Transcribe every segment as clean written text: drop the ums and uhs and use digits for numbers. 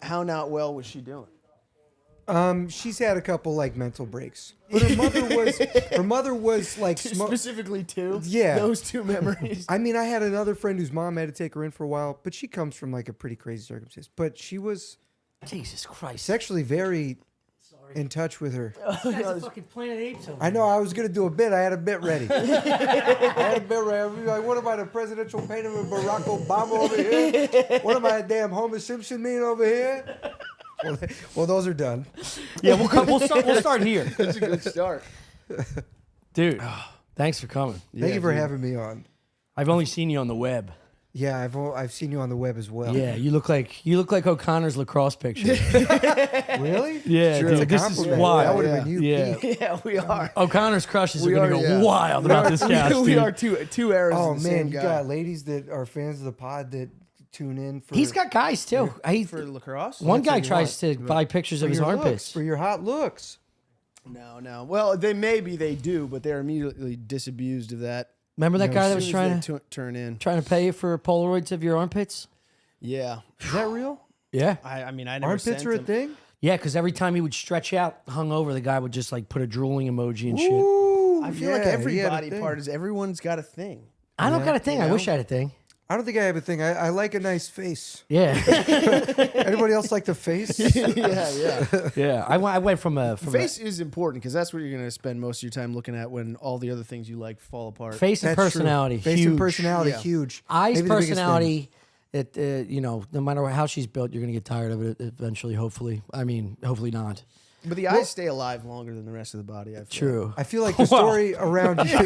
How not well was she doing? She's had a couple like mental breaks, but her mother was like Specifically two. Yeah, those two memories. I mean, I had another friend whose mom had to take her in for a while, but she comes from like a pretty crazy circumstance. But she was Jesus Christ, sexually very in touch with her. this guy's a fucking Planet Apes. I know. I was gonna do a bit. I had a bit ready. I had a bit ready. I was like, what am I, the presidential painter of Barack Obama over here? What am I, a damn Homer Simpson mean over here? Well, those are done. Yeah, we'll start here. That's a good start. Dude, thanks for coming. Thank you for having me on. I've only seen you on the web. Yeah, I've seen you on the web as well. Yeah, you look like O'Connor's lacrosse picture. Really? Yeah, Sure, dude, this is wild. That would have been you. Yeah. Pete. Yeah, we are. O'Connor's crushes are going to go yeah. wild about this couch, dude. We are two eras. Oh of the man, same you guy. got ladies that are fans of the pod that tune in for. He's got guys too. for lacrosse. One guy what you tries to buy pictures of his your armpits. looks, for your hot looks. No. Well, they do, but they're immediately disabused of that. Remember that guy that was As trying soon as they turn in. to pay you for Polaroids of your armpits? Yeah. Is that real? Yeah. I mean, I never Armpits sent are a them. thing. Yeah, because every time he would stretch out, hung over, the guy would just like put a drooling emoji and shit. Ooh, I feel like yeah, every he had a body thing. part is everyone's got a thing. I don't got a thing. I wish I had a thing. I don't think I have a thing. I like a nice face. Yeah. Anybody else like the face? yeah. Yeah. I went from a Face is important because that's what you're going to spend most of your time looking at when all the other things you like fall apart. face and That's true. personality. Face huge. and personality, Yeah. huge. Eyes, Maybe the biggest personality. It no matter how she's built, you're gonna get tired of it eventually. Hopefully, hopefully not. But the eyes stay alive longer than the rest of the body. I feel. True. I feel like the story around you.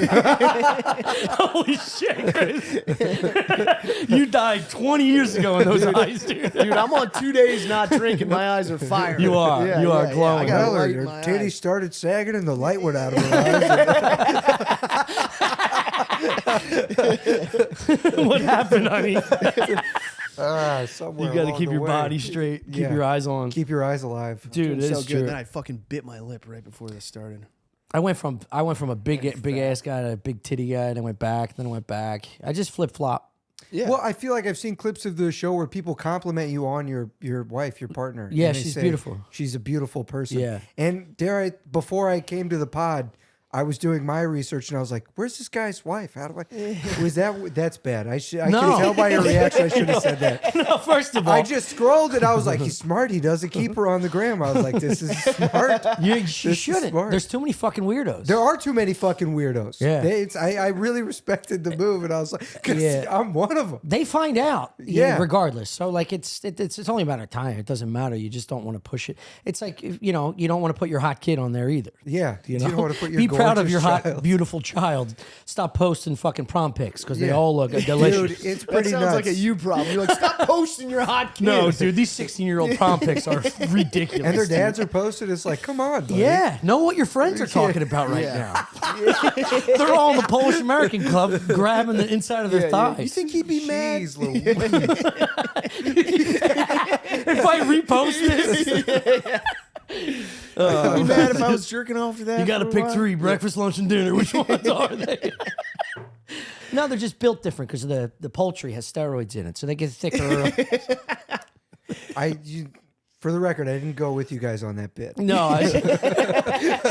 Holy shit, Chris. You died 20 years ago in those eyes, dude. Dude, I'm on 2 days not drinking. My eyes are fire. You are. You are glowing. I got Well, light in her my titties eyes. started sagging and the light went out of her eyes. What happened, honey? Somewhere You got to along keep the your way. body straight. Keep Yeah. your eyes on. Keep your eyes alive. Dude, so it's good. true. Then I fucking bit my lip right before this started. I went from a big ass guy to a big titty guy, then went back, then went back. I just flip flop. Yeah. Well, I feel like I've seen clips of the show where people compliment you on your wife, your partner. Yeah, and they she's say beautiful. She's a beautiful person. Yeah. And before I came to the pod, I was doing my research and I was like, "Where's this guy's wife? How do I?" Was that's bad? I can tell by your reaction. I should have said that. No, first of all, I just scrolled and I was like, "He's smart. He doesn't keep her on the gram." I was like, "This is smart." you is shouldn't. smart. There's too many fucking weirdos. There are too many fucking weirdos. Yeah. I really respected the move, and I was like, "'Cause Yeah. I'm one of them." They find out, Yeah. regardless. So like it's only a matter of time. It doesn't matter. You just don't want to push it. It's like you don't want to put your hot kid on there either. Yeah, You don't want to put your be proud of gorgeous your hot, child. beautiful child. Stop posting fucking prom pics because they Yeah. all look delicious. Dude, it's that pretty sounds nuts. like a you problem. You're like, stop posting your hot kid. No, dude, these 16-year-old prom pics are ridiculous. And their dads are posted. It's like, come on, buddy. Yeah, know what your friends are talking about right now. They're all in the Polish American Club grabbing the inside of their thighs. You think he'd be mad? Jeez Louise. If I repost this, I'd be mad if I was jerking off to that. you got to for a pick while. 3: breakfast, lunch, and dinner. Which ones are they? No, they're just built different because the poultry has steroids in it, so they get thicker. For the record, I didn't go with you guys on that bit. No,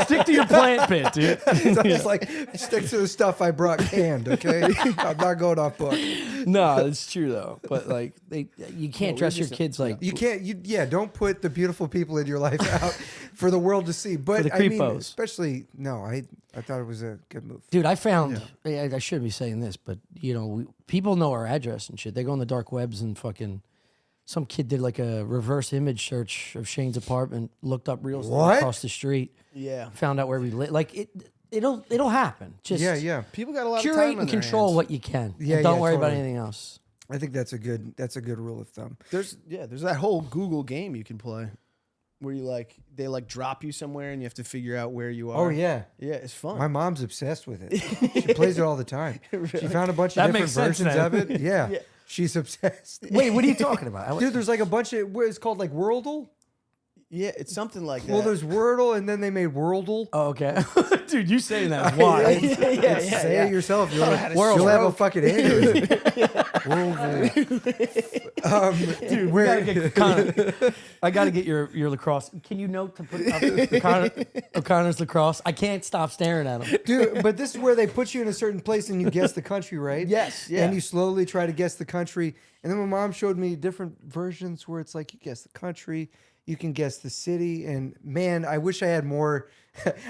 stick to your plant pit, dude. So it's like, stick to the stuff I brought canned, okay? I'm not going off book. No, it's true though. But like, you can't dress your kids like You can't, don't put the beautiful people in your life out for the world to see. But the I mean, creepos. especially, I thought it was a good move. Dude, I found, I shouldn't be saying this, but people know our address and shit. They go on the dark webs and fucking, some kid did like a reverse image search of Shane's apartment, looked up real estate What? across the street, Yeah. found out where we live. Like it'll happen. Just Yeah. People got a lot of curate time on and their control hands. what you can. Yeah, And don't yeah, worry about totally. anything else. I think that's a good rule of thumb. There's that whole Google game you can play where you they drop you somewhere and you have to figure out where you are. Oh, yeah. Yeah, it's fun. My mom's obsessed with it. She plays it all the time. She found a bunch of That different makes sense versions then. of it. Yeah. Yeah. She's obsessed. Wait, what are you talking about? Dude, there's like a bunch of, it's called like Wordle. Yeah, it's something like that. Well, there's Wordle, and then they made Worldle. Oh, okay. Dude, you saying that is wild. Say it yourself. You'll have a World. fucking aneurysm. Dude, I gotta get your lacrosse. Can you note to put up O'Connor's lacrosse? I can't stop staring at him. Dude, but this is where they put you in a certain place and you guess the country, right? Yes, yeah. And you slowly try to guess the country. And then my mom showed me different versions where it's like you guess the country, you can guess the city. And man, I wish I had more.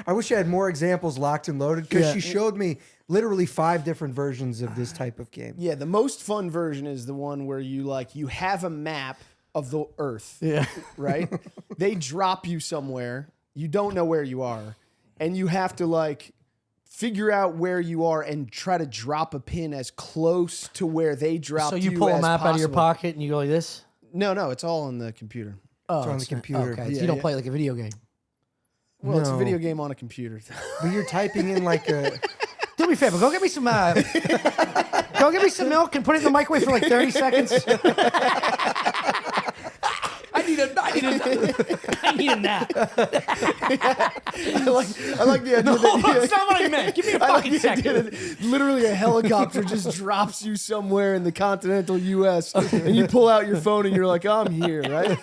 I wish I had more examples locked and loaded because she showed me literally 5 different versions of this type of game. Yeah, the most fun version is the one where you have a map of the Earth. Yeah. Right? They drop you somewhere. You don't know where you are. And you have to figure out where you are and try to drop a pin as close to where they dropped you. So you pull a as map out of your possible. pocket and you go like this? No, it's all on the computer. Oh, It's on the computer. Okay, so Yeah, you don't yeah. play it like a video game. Well, it's a No. video game on a computer. But you're typing in like a. Do me a favor. Go get me some. Go get me some milk and put it in the microwave for like 30 seconds. I need a nap. I like the idea No, that that's not what I meant. Give me a I like fucking the idea second. that literally a helicopter just drops you somewhere in the continental U.S. and you pull out your phone and you're like, I'm here, right?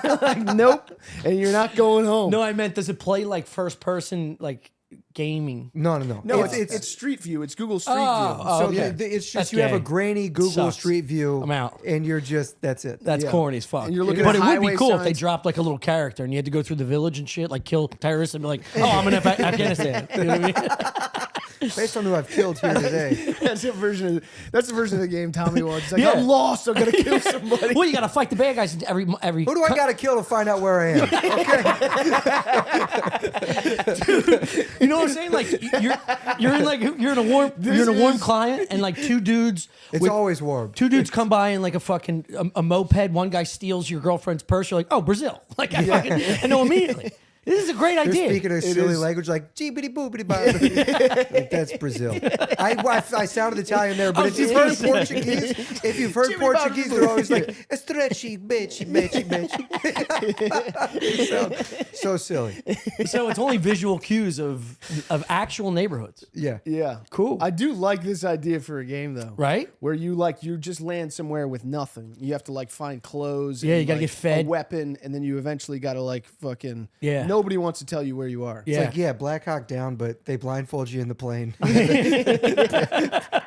You're like, nope, and you're not going home. No, I meant, does it play like first person, like gaming? No. No, it's Street View. It's Google Street View. So okay. it's just That's you have a gay. grainy Google Sucks. Street View. I'm out. And you're just, that's it. That's Yeah. corny as fuck. And you're looking but at it would be highway cool if they signs. dropped like a little character and you had to go through the village and shit, like kill terrorists and be like, oh, I'm in Afghanistan. You know what I mean? Based on who I've killed here today. That's the version of the game Tommy wants. He's like, Yeah. I'm lost. I'm gonna kill somebody. Well, you got to fight the bad guys in every. Who do I got to kill to find out where I am? Okay. You know what I'm saying? Like you're in a warm climate and like two dudes. It's always warm. Two dudes come by in like a fucking a moped. One guy steals your girlfriend's purse. You're like, oh, Brazil. Like I know immediately. This is a great They're idea. speaking a silly language like jeebity boobity bob. Like that's Brazil. I sounded Italian there, but if you've heard Portuguese, they're always like stretchy bitchy bitchy bitch. They sound so silly. So it's only visual cues of actual neighborhoods, Yeah. Yeah, Cool. I do like this idea for a game though. right? Where you just land somewhere with nothing. You have to find clothes. Yeah, and, you gotta get fed. a weapon, and then you eventually gotta fucking. Yeah. Nobody wants to tell you where you are. Yeah. It's like, Black Hawk Down, but they blindfold you in the plane.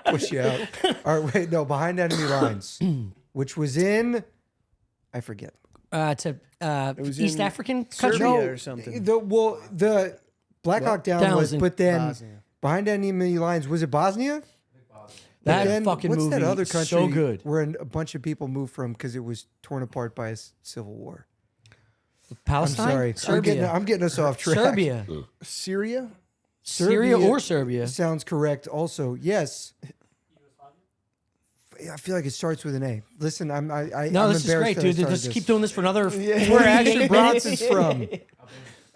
Push you out. All right, wait, no, Behind Enemy Lines, which was in, I forget. It's a was East in African country. Serbia or something. The Black Hawk Down Down was, was in but then Bosnia. Behind Enemy Lines, was it Bosnia? That Then, fucking what's movie that other is country so good. where a bunch of people moved from because it was torn apart by a civil war? I'm Palestine. sorry. Serbia. I'm getting us off track. Serbia. Syria. Syria or Serbia. Sounds correct. Also, yes. I feel like it starts with an A. Listen, I'm No, I'm this is embarrassed great, that I dude. started Let's this. keep doing this for another. Where Ashley Bronson's from.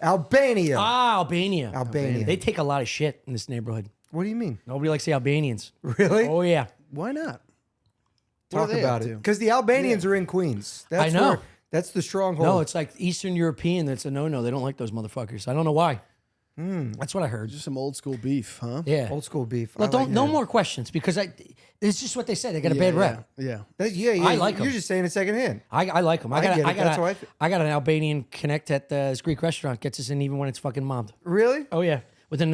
Albania. Albania. Albania. They take a lot of shit in this neighborhood. What do you mean? Nobody likes the Albanians. Really? Oh yeah. Why not? What Talk are they about up it. to? Because the Albanians are in Queens. That's I know. Where, that's the stronghold. No, it's like Eastern European. That's a no-no. They don't like those motherfuckers. I don't know why. That's what I heard. Just some old school beef, huh? Yeah. old school beef. No, I like no that. more questions because it's just what they said. They got a bad rep. Yeah. Yeah, I like 'em. You're just saying it secondhand. I like them. I get it. got That's how I feel. I got an Albanian connect at this Greek restaurant. Gets us in even when it's fucking mobbed. Really? Oh yeah. Within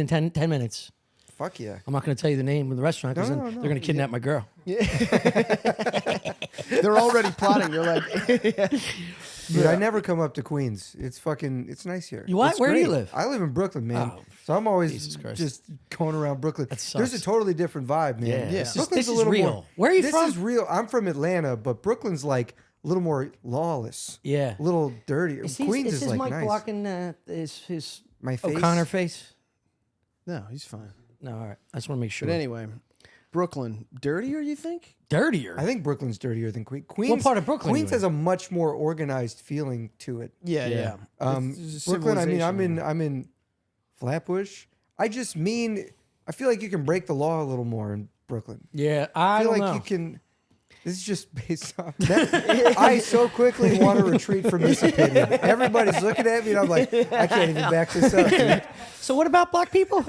10 minutes. Fuck yeah. I'm not going to tell you the name of the restaurant because No, they're going to kidnap my girl. They're already plotting. You're like, Dude, I never come up to Queens. It's nice here. You what? It's Where do you great. live? I live in Brooklyn, man. Oh, so I'm always Jesus Christ. just going around Brooklyn. That There's a sucks. totally different vibe, man. Yeah. This is- Brooklyn's this a is little real. more. Where are you this from? is real. I'm from Atlanta, but Brooklyn's like a little more lawless. Yeah. A little dirtier. Queens is his like mic nice. blocking his My face. O'Connor face? no, he's fine. No, all right. I just want to make sure. But anyway, Brooklyn, dirtier, you think? Dirtier. I think Brooklyn's dirtier than Queens. Queens part of Brooklyn Queens you in? has a much more organized feeling to it. Yeah, Yeah. It's Brooklyn. I mean, civilization. I'm in Flatbush. I just mean I feel like you can break the law a little more in Brooklyn. Yeah, I I feel don't like know. you can. This is just based on that. I so quickly want to retreat from this opinion. Everybody's looking at me, and I'm like, I can't even back this up, dude. So what about black people?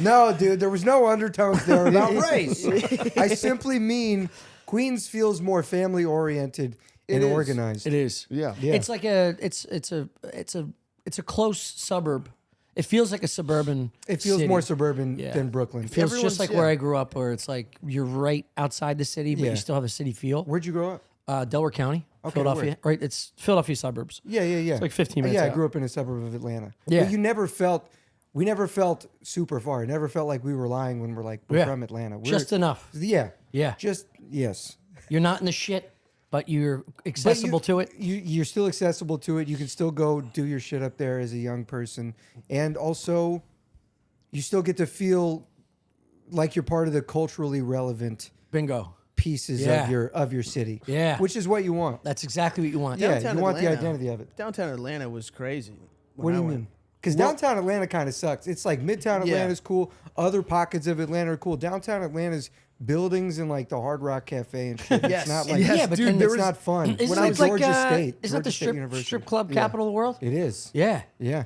No, dude, there was no undertones there about race. I simply mean Queens feels more family oriented and organized. It is. Yeah. It's like it's a close suburb. It feels like a suburban. It feels city. more suburban than Brooklyn. It feels Everyone's- just like where I grew up, where it's like you're right outside the city, but Yeah. you still have a city feel. Where'd you grow up? Delaware County, Philadelphia. Right, it's Philadelphia suburbs. Yeah. It's like 15 minutes Yeah, I out. grew up in a suburb of Atlanta. Yeah. But we never felt super far. It never felt like we were lying when we're like, we're from Atlanta. Just enough. Yeah. Yeah. Just, yes. You're not in the shit, but you're accessible to it. You're still accessible to it. You can still go do your shit up there as a young person. And also, you still get to feel like you're part of the culturally relevant Bingo. pieces Yeah. of your city. Yeah. Which is what you want. That's exactly what you want. Yeah, Downtown you want the Atlanta. identity of it. Downtown Atlanta was crazy. What do you mean? Because downtown Atlanta kind of sucks. It's like Midtown Atlanta's cool. Other pockets of Atlanta are cool. Downtown Atlanta's buildings and like the Hard Rock Cafe and shit. Yes. It's not like Yes, Yeah, but dude, then there it's was not fun. Isn't When I it was like Georgia State, isn't that the Georgia State University. strip club capital of the world? It is. Yeah. Yeah.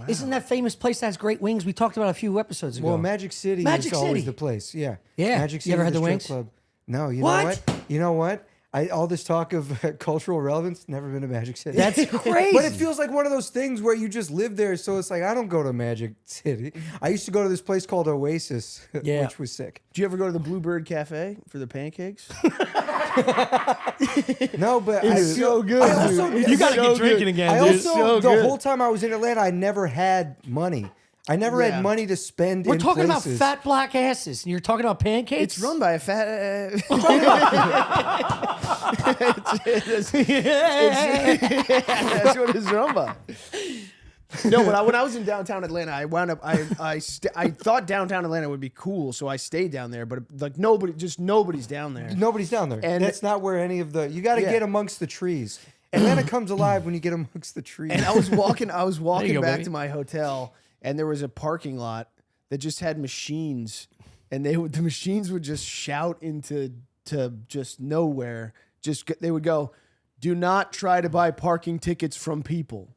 Isn't that famous place that has great wings? We talked about it a few episodes ago. Well, Magic City Magic is always City. the place. Yeah. Yeah. Magic You City. ever had the the strip wings? club. No. You What? know what? You know what? All this talk of cultural relevance, never been to Magic City. That's crazy. But it feels like one of those things where you just live there, so it's like I don't go to Magic City. I used to go to this place called Oasis, Yeah. which was sick. Did you ever go to the Bluebird Cafe for the pancakes? No, but It's so good, I also, dude. you got to so get drinking good. again, I dude. also so the good. whole time I was in Atlanta, I never had money. I never Yeah. had money to spend. We're in talking places. about fat black asses, and you're talking about pancakes. It's run by a fat. That's what it's run by. No, but when I was in downtown Atlanta, I wound up. I thought downtown Atlanta would be cool, so I stayed down there. But like nobody's down there. Nobody's down there. And- that's not where any of the. You got to Yeah. get amongst the trees. Atlanta comes alive when you get amongst the trees. And I was walking go, back baby. to my hotel, and there was a parking lot that just had machines, and the machines would just shout into just nowhere. They would go, "Do not try to buy parking tickets from people.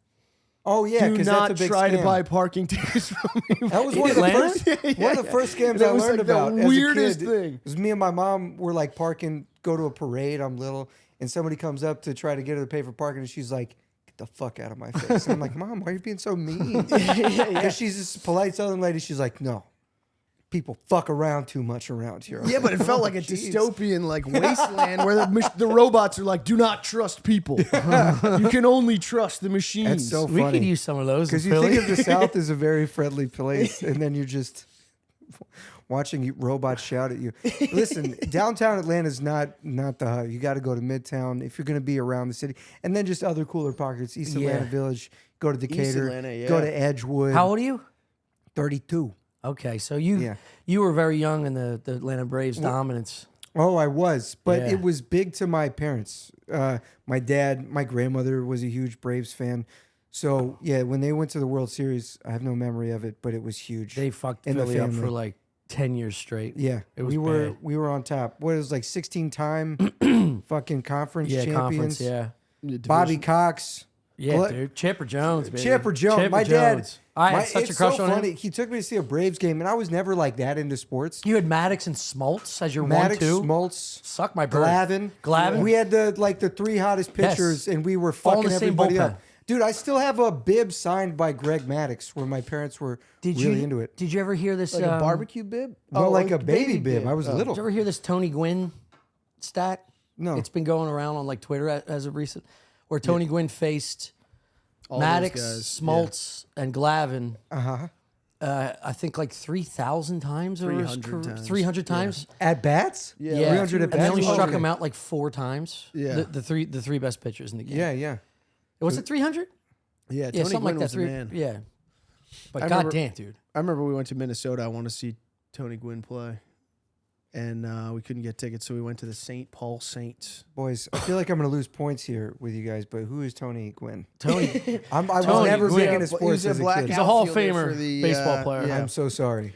Oh yeah, Do because not that's a big try scam. to buy parking tickets from people." That was one of the Atlanta? first one of the first scams That I was learned like the about. weirdest as a kid. thing. It was me and my mom were like parking, go to a parade. I'm little, and somebody comes up to try to get her to pay for parking, and she's like, "Get the fuck out of my face!" And I'm like, "Mom, why are you being so mean?" Because she's this polite Southern lady. She's like, "No, people fuck around too much around here." Yeah, but it felt like a Jeez. dystopian like wasteland where the robots are like, "Do not trust people. You can only trust the machines." That's so We funny. could use some of those. Because in you Philly. think of the South as a very friendly place, and then you're just watching robots shout at you. Listen, downtown Atlanta is not the hub. You got to go to Midtown if you're going to be around the city, and then just other cooler pockets. East Yeah. Atlanta Village, go to Decatur, Atlanta, yeah. go to Edgewood. How old are you? 32. Okay, so Yeah. you were very young in the Atlanta Braves dominance. Oh, I was, but Yeah. it was big to my parents. My dad, my grandmother was a huge Braves fan. So yeah, when they went to the World Series, I have no memory of it, but it was huge. They fucked in the Philly up family. for like 10 years straight. Yeah, It was we bad. were on top. What it was like 16-time fucking conference Yeah, champions. conference. Yeah, Bobby Cox, yeah, Gla- dude. Chipper Jones, baby. Chipper Jones. Chipper My dad. Jones. I had such a it's crush so on funny. him. He took me to see a Braves game, and I was never like that into sports. You had Maddox and Smoltz as your Maddox, 1-2. Smoltz, Suck my bird. Glavin. We had the three hottest pitchers, and we were All in fucking the same everybody bullpen. up. Dude, I still have a bib signed by Greg Maddox, where my parents were really into it. Did you ever hear this? like a barbecue bib. No, like a a baby bib. I was little. Did you ever hear this Tony Gwynn stat? No. It's been going around on like Twitter as of recent, where Tony Gwynn faced All those Maddox, guys, Smoltz, and Glavin. Uh-huh. I think like 3,000 times over his 300 career. times. 300 times. At bats? Yeah, Yeah, 300 at and they only bats? struck Okay. him out like 4 times. Yeah. the three best pitchers in the game. Yeah. Was it 300? Yeah, Yeah, Tony something Gwynn like that. was the man. Yeah, but I remember- goddamn, dude. I remember we went to Minnesota. I want to see Tony Gwynn play. and we couldn't get tickets, so we went to the St. Paul Saints. Boys, I feel like I'm going to lose points here with you guys, but who is Tony Gwynn? Tony. I was Tony never Gwynn. big into sports as a kid. He's a Hall of outfielder Famer for the, baseball player. yeah, I'm so sorry.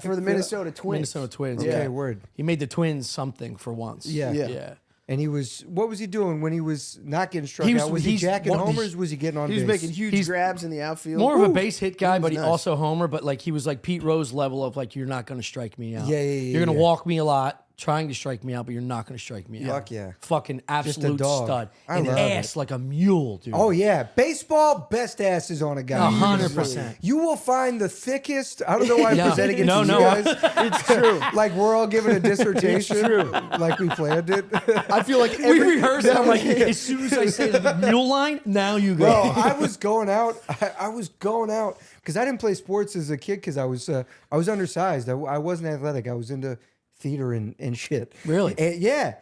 for the Minnesota Twins. Minnesota Twins. Okay, Yeah. word. He made the Twins something for once. Yeah. Yeah. And what was he doing when he was not getting struck He was- out? Was he he's- jacking what- homers? Was he getting on He was base? making huge He's grabs in the outfield. More of a Ooh. base hit guy, He but was he nice. also homer. But like he was like Pete Rose level of like, you're not going to strike me out. Yeah, You're going to yeah. walk me a lot, trying to strike me out, but you're not going to strike me out. Fuck yeah. Fucking absolute dog. stud. I And love ass like a mule, dude. Oh yeah, baseball best asses on a guy. 100%. You will find the thickest. I don't know why I'm Yeah. presenting it No, to no. you guys. It's true. Like we're all giving a dissertation. Like we planned it. I feel like We every, rehearsed it. I'm like, as soon as I say the mule line, now you go. Bro, I was going out. I was going out because I didn't play sports as a kid because I was undersized. I wasn't athletic. I was into theater and shit. Really? And, yeah.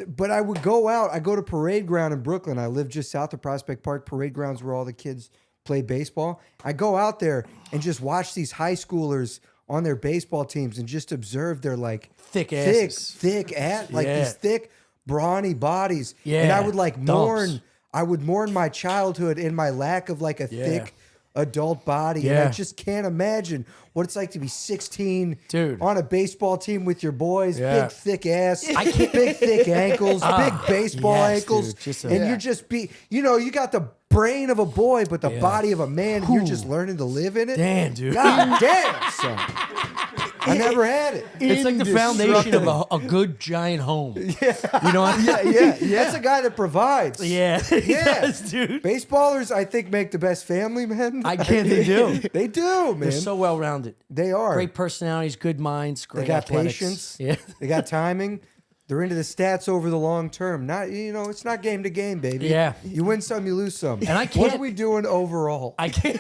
But I would go out. I go to Parade Ground in Brooklyn. I live just south of Prospect Park. Parade Ground's where all the kids play baseball. I go out there and just watch these high schoolers on their baseball teams and just observe their like Thick asses. these Yeah. thick, brawny bodies. Yeah. And I would like Dumps. mourn. I would mourn my childhood and my lack of like a Yeah. thick adult body. And I Yeah. just can't imagine what it's like to be 16 Dude. on a baseball team with your boys, Yeah. big thick ass, big thick ankles, big baseball yes, ankles. dude. Just a- and Yeah. you're just you got the brain of a boy, but the body of a man, and you're just learning to live in it. Damn, dude. God damn, son. I never had it. It's like the foundation of a good giant home. Yeah. You know what? Yeah. That's a guy that provides. Yeah. Yeah. Yes, dude. Baseballers, I think, make the best family men. I can't. They do. They do, man. They're so well rounded. They are. Great personalities, good minds, great They got athletics. patience. Yeah. They got timing. They're into the stats over the long term. Not, it's not game to game, baby. Yeah. You win some, you lose some. And I What can't- are we doing overall? I can't.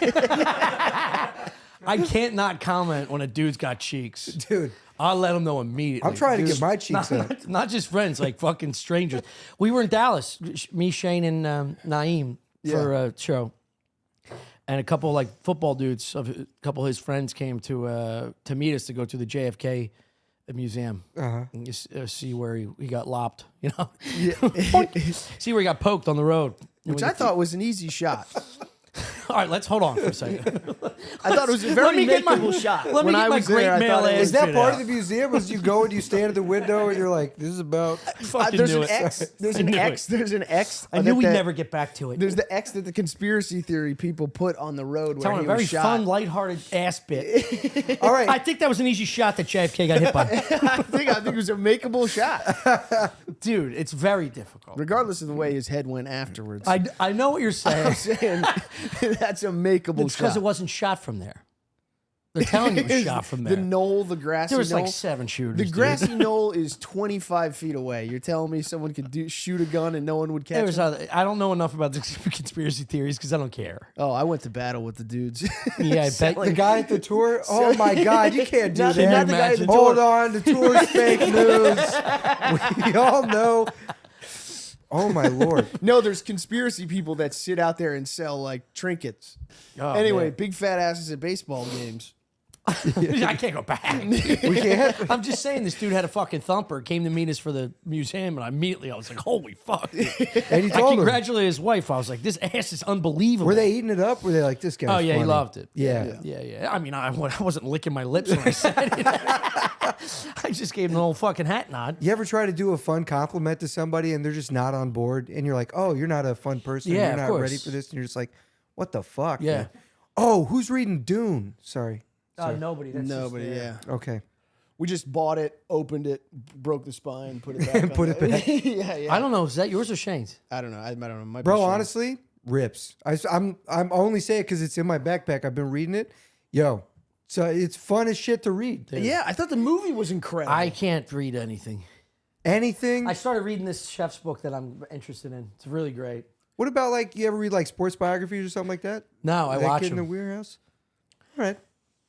I can't not comment when a dude's got cheeks. Dude, I'll let him know immediately. I'm trying to Dude, get my cheeks up. not just friends, like fucking strangers. We were in Dallas, me, Shane, and Naeem for a show, and a couple like football dudes, a couple of his friends came to meet us to go to the JFK museum and see where he got lopped. You know, see where he got poked on the road. which I thought was an easy shot. All right, let's hold on for a second. I thought it was a Let very me get my makeable shot. Let me When get I my was great there, I male thought it ass. was- Is that shit part out. of the museum? Was you go and you stand at the window and you're like, this is about. Fucking There's knew an it. X. There's I an knew X. it. There's an X. I knew we'd never get back to it. There's the X that the conspiracy theory people put on the road where Telling he a very was shot. fun, lighthearted ass bit. All right. I think that was an easy shot that JFK got hit by. I think it was a makeable shot, Dude, it's very difficult. regardless of the way his head went afterwards. I know what you're saying. I'm saying that's a makeable It's shot. because it wasn't shot from there. They're telling you it was shot from there. The knoll, the grassy There was knoll. like 7 shooters. The dude. grassy knoll is 25 feet away. You're telling me someone could shoot a gun and no one would catch There was him? I don't know enough about the conspiracy theories because I don't care. Oh, I went to battle with the dudes. Yeah, I bet. The guy at the tour? Oh my God, you can't do Not- that. not the guy at the Hold tour. on, the tour's fake news. We all know. Oh my Lord. No, there's conspiracy people that sit out there and sell like trinkets. Oh, Anyway, man. big fat asses at baseball games. I can't go back. We can't. I'm just saying, this dude had a fucking thumper. Came to meet us for the museum, and I was like, "Holy fuck!" And he I told him. congratulated his wife. I was like, "This ass is unbelievable." Were they eating it up? Were they like, this guy? Oh yeah, he loved it. Yeah. Yeah. I mean, I wasn't licking my lips when I said it. I just gave him an old fucking hat nod. You ever try to do a fun compliment to somebody and they're just not on board, and you're like, "Oh, you're not a fun person. Yeah, you're of not course. ready for this," and you're just like, "What the fuck?" Yeah. man? Oh, who's reading Dune? Sorry. Nobody. That's Nobody, yeah. Okay. We just bought it, opened it, broke the spine, put it back. on Put it there. back. Yeah. I don't know. Is that yours or Shane's? I don't know. I don't know. It might be Bro, Shane. honestly, rips. I'm only saying it because it's in my backpack. I've been reading it. Yo, so it's fun as shit to read. Yeah, I thought the movie was incredible. I can't read anything. Anything. I started reading this chef's book that I'm interested in. It's really great. What about like you ever read like sports biographies or something like that? No, I That watch Kid in the them. Warehouse. All right.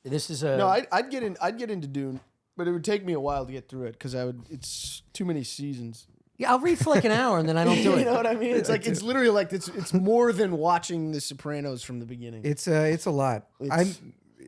This is a No, I'd get into Dune, but it would take me a while to get through it because it's too many seasons. yeah. I'll read for like an hour and then I don't do You it. know what I mean? It's like it's literally like it's more than watching The Sopranos from the beginning. It's a lot.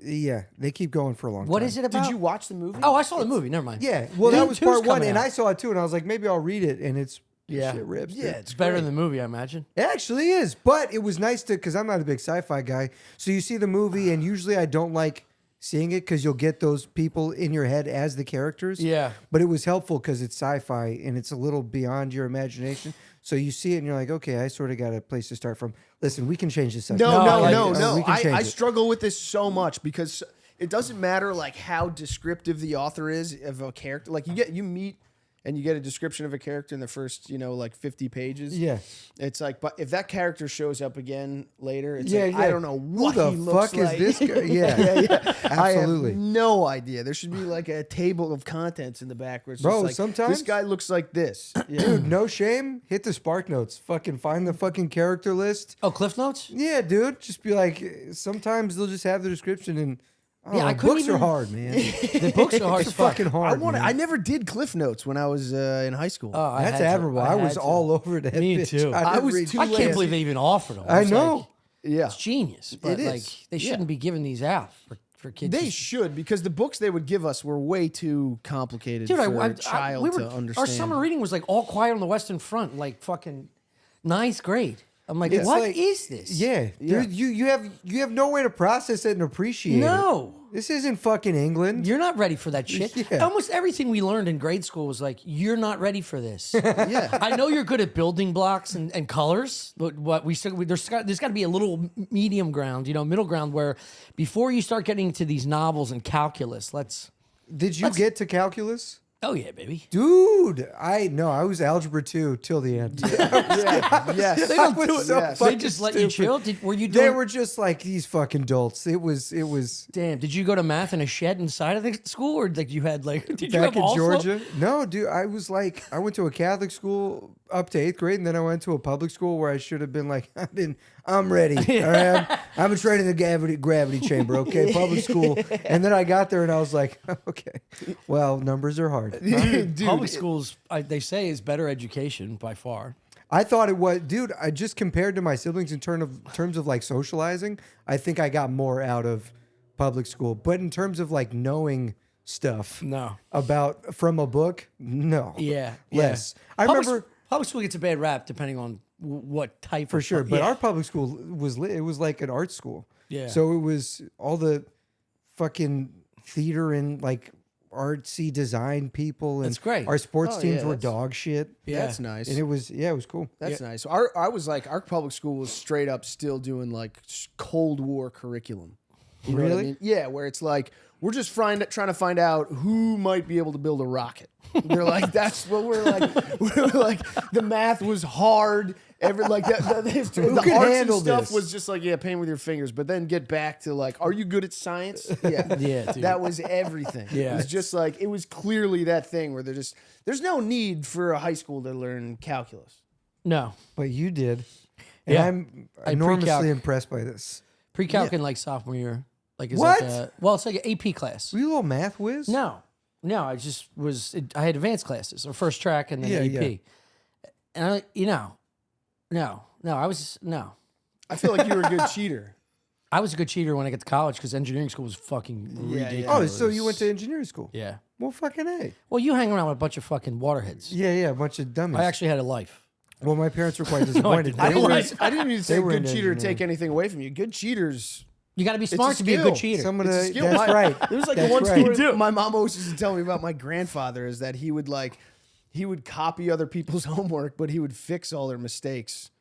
Yeah, they keep going for a long time. What is it about? Did you watch the movie? Oh, I saw the movie. Never mind. Yeah, well, that was Two's part one, coming and out. I saw it too, and I was like, maybe I'll read it, and it's Yeah. shit rips. Yeah, dude. it's Better great. than the movie, I imagine. It actually is, but it was nice to because I'm not a big sci-fi guy. So you see the movie, and usually I don't like seeing it because you'll get those people in your head as the characters. Yeah. But it was helpful because it's sci-fi and it's a little beyond your imagination. So you see it and you're like, okay, I sort of got a place to start from. Listen, we can change this. No, I no, like no, this. no. We can change I it. struggle with this so much because it doesn't matter like how descriptive the author is of a character. Like you meet and you get a description of a character in the first, like 50 pages. Yeah. It's like, but if that character shows up again later, it's Yeah, like, yeah. I don't know what Who he the looks fuck like. is this guy? Yeah. yeah. Absolutely. I have no idea. There should be like a table of contents in the back where it's Bro, just like, sometimes- this guy looks like this. Yeah. Dude, no shame. Hit the Spark Notes. Fucking find the fucking character list. Oh, Cliff Notes? Yeah, dude. Just be like, sometimes they'll just have the description and Yeah, I couldn't books are even- hard, man. The books are hard It's as fuck. fucking hard. man. I never did Cliff Notes when I was in high school. Oh, I That's had to. admirable. I was had to. all over that. Me bitch. too. I never was read- too I can't lazy. believe they even offered them. I was know. like, Yeah. it's genius. But It like, is. they Yeah. shouldn't be giving these out for kids. They to- should, because the books they would give us were way too complicated Dude, for I, a child we to were, understand. our summer reading was like All Quiet on the Western Front, like fucking ninth grade. I'm like, It's what like- is this? Yeah, dude, you have no way to process it and appreciate it. No. This isn't fucking England. You're not ready for that shit. Yeah. Almost everything we learned in grade school was like, you're not ready for this. Yeah. I know you're good at building blocks and colors, but what there's got to be a little medium ground, middle ground where before you start getting to these novels and calculus, Did you get to calculus? oh yeah, baby. Dude, I was algebra 2 till the end. Yeah. Yes. They don't was do it. so Yes. They fucking just let you stupid. chill. Were you They doing? were just like these fucking dolts. It was Damn. Did you go to math in a shed inside of the school, or like you had like? Did you back have in all flow? Georgia. No, dude, I went to a Catholic school up to 8th grade, and then I went to a public school where I should have been like, I'm ready. All right, I'm training the gravity chamber. Okay, public school, and then I got there and I was like, okay, well, numbers are hard. Dude, Public schools, they say, is better education by far. I thought it was, dude. I just compared to my siblings in terms of like socializing. I think I got more out of public school, but in terms of like knowing stuff No. about from a book, no. Yeah. Less. Yeah. I remember Public school gets a bad rap depending on what type. for of sure, but yeah. our public school was lit. It was like an art school. Yeah. So it was all the fucking theater and like artsy design people, and That's great. our sports Oh, teams yeah, were that's- dog shit. Yeah. That's nice. And it was cool. That's nice. So our public school was straight up still doing like Cold War curriculum. You know what I Really? mean? Yeah, where it's like we're just trying to find out who might be able to build a rocket. They're like, that's what we're like. We're like, the math was hard. The could arts handle and stuff this? was just like, yeah, paint with your fingers. But then get back to like, are you good at science? Yeah, Yeah, dude. that was everything. Yeah. It was just like it was clearly that thing where there's no need for a high school to learn calculus. No. But you did. And Yeah. I'm I enormously pre-calc. impressed by this. Pre-calc in like sophomore year. Like is What? It's like an AP class. Were you a little math whiz? No. I just I had advanced classes, or first track and then Yeah, AP. yeah. And I was I feel like you were a good cheater. I was a good cheater when I got to college because engineering school was fucking Yeah, ridiculous. Oh, so you went to engineering school? Yeah. Well, fucking A. Well, you hang around with a bunch of fucking waterheads. Yeah, a bunch of dummies. I actually had a life. well, my parents were quite disappointed. I They didn't, were- mean, I didn't mean to say were good in cheater to engineering. take anything away from you. Good cheaters. You got to be a smart to be a skill. good cheater. Some of It's a the, skill. that's right. There was like That's the one right. story my mom always used to tell me about my grandfather is that he would copy other people's homework, but he would fix all their mistakes.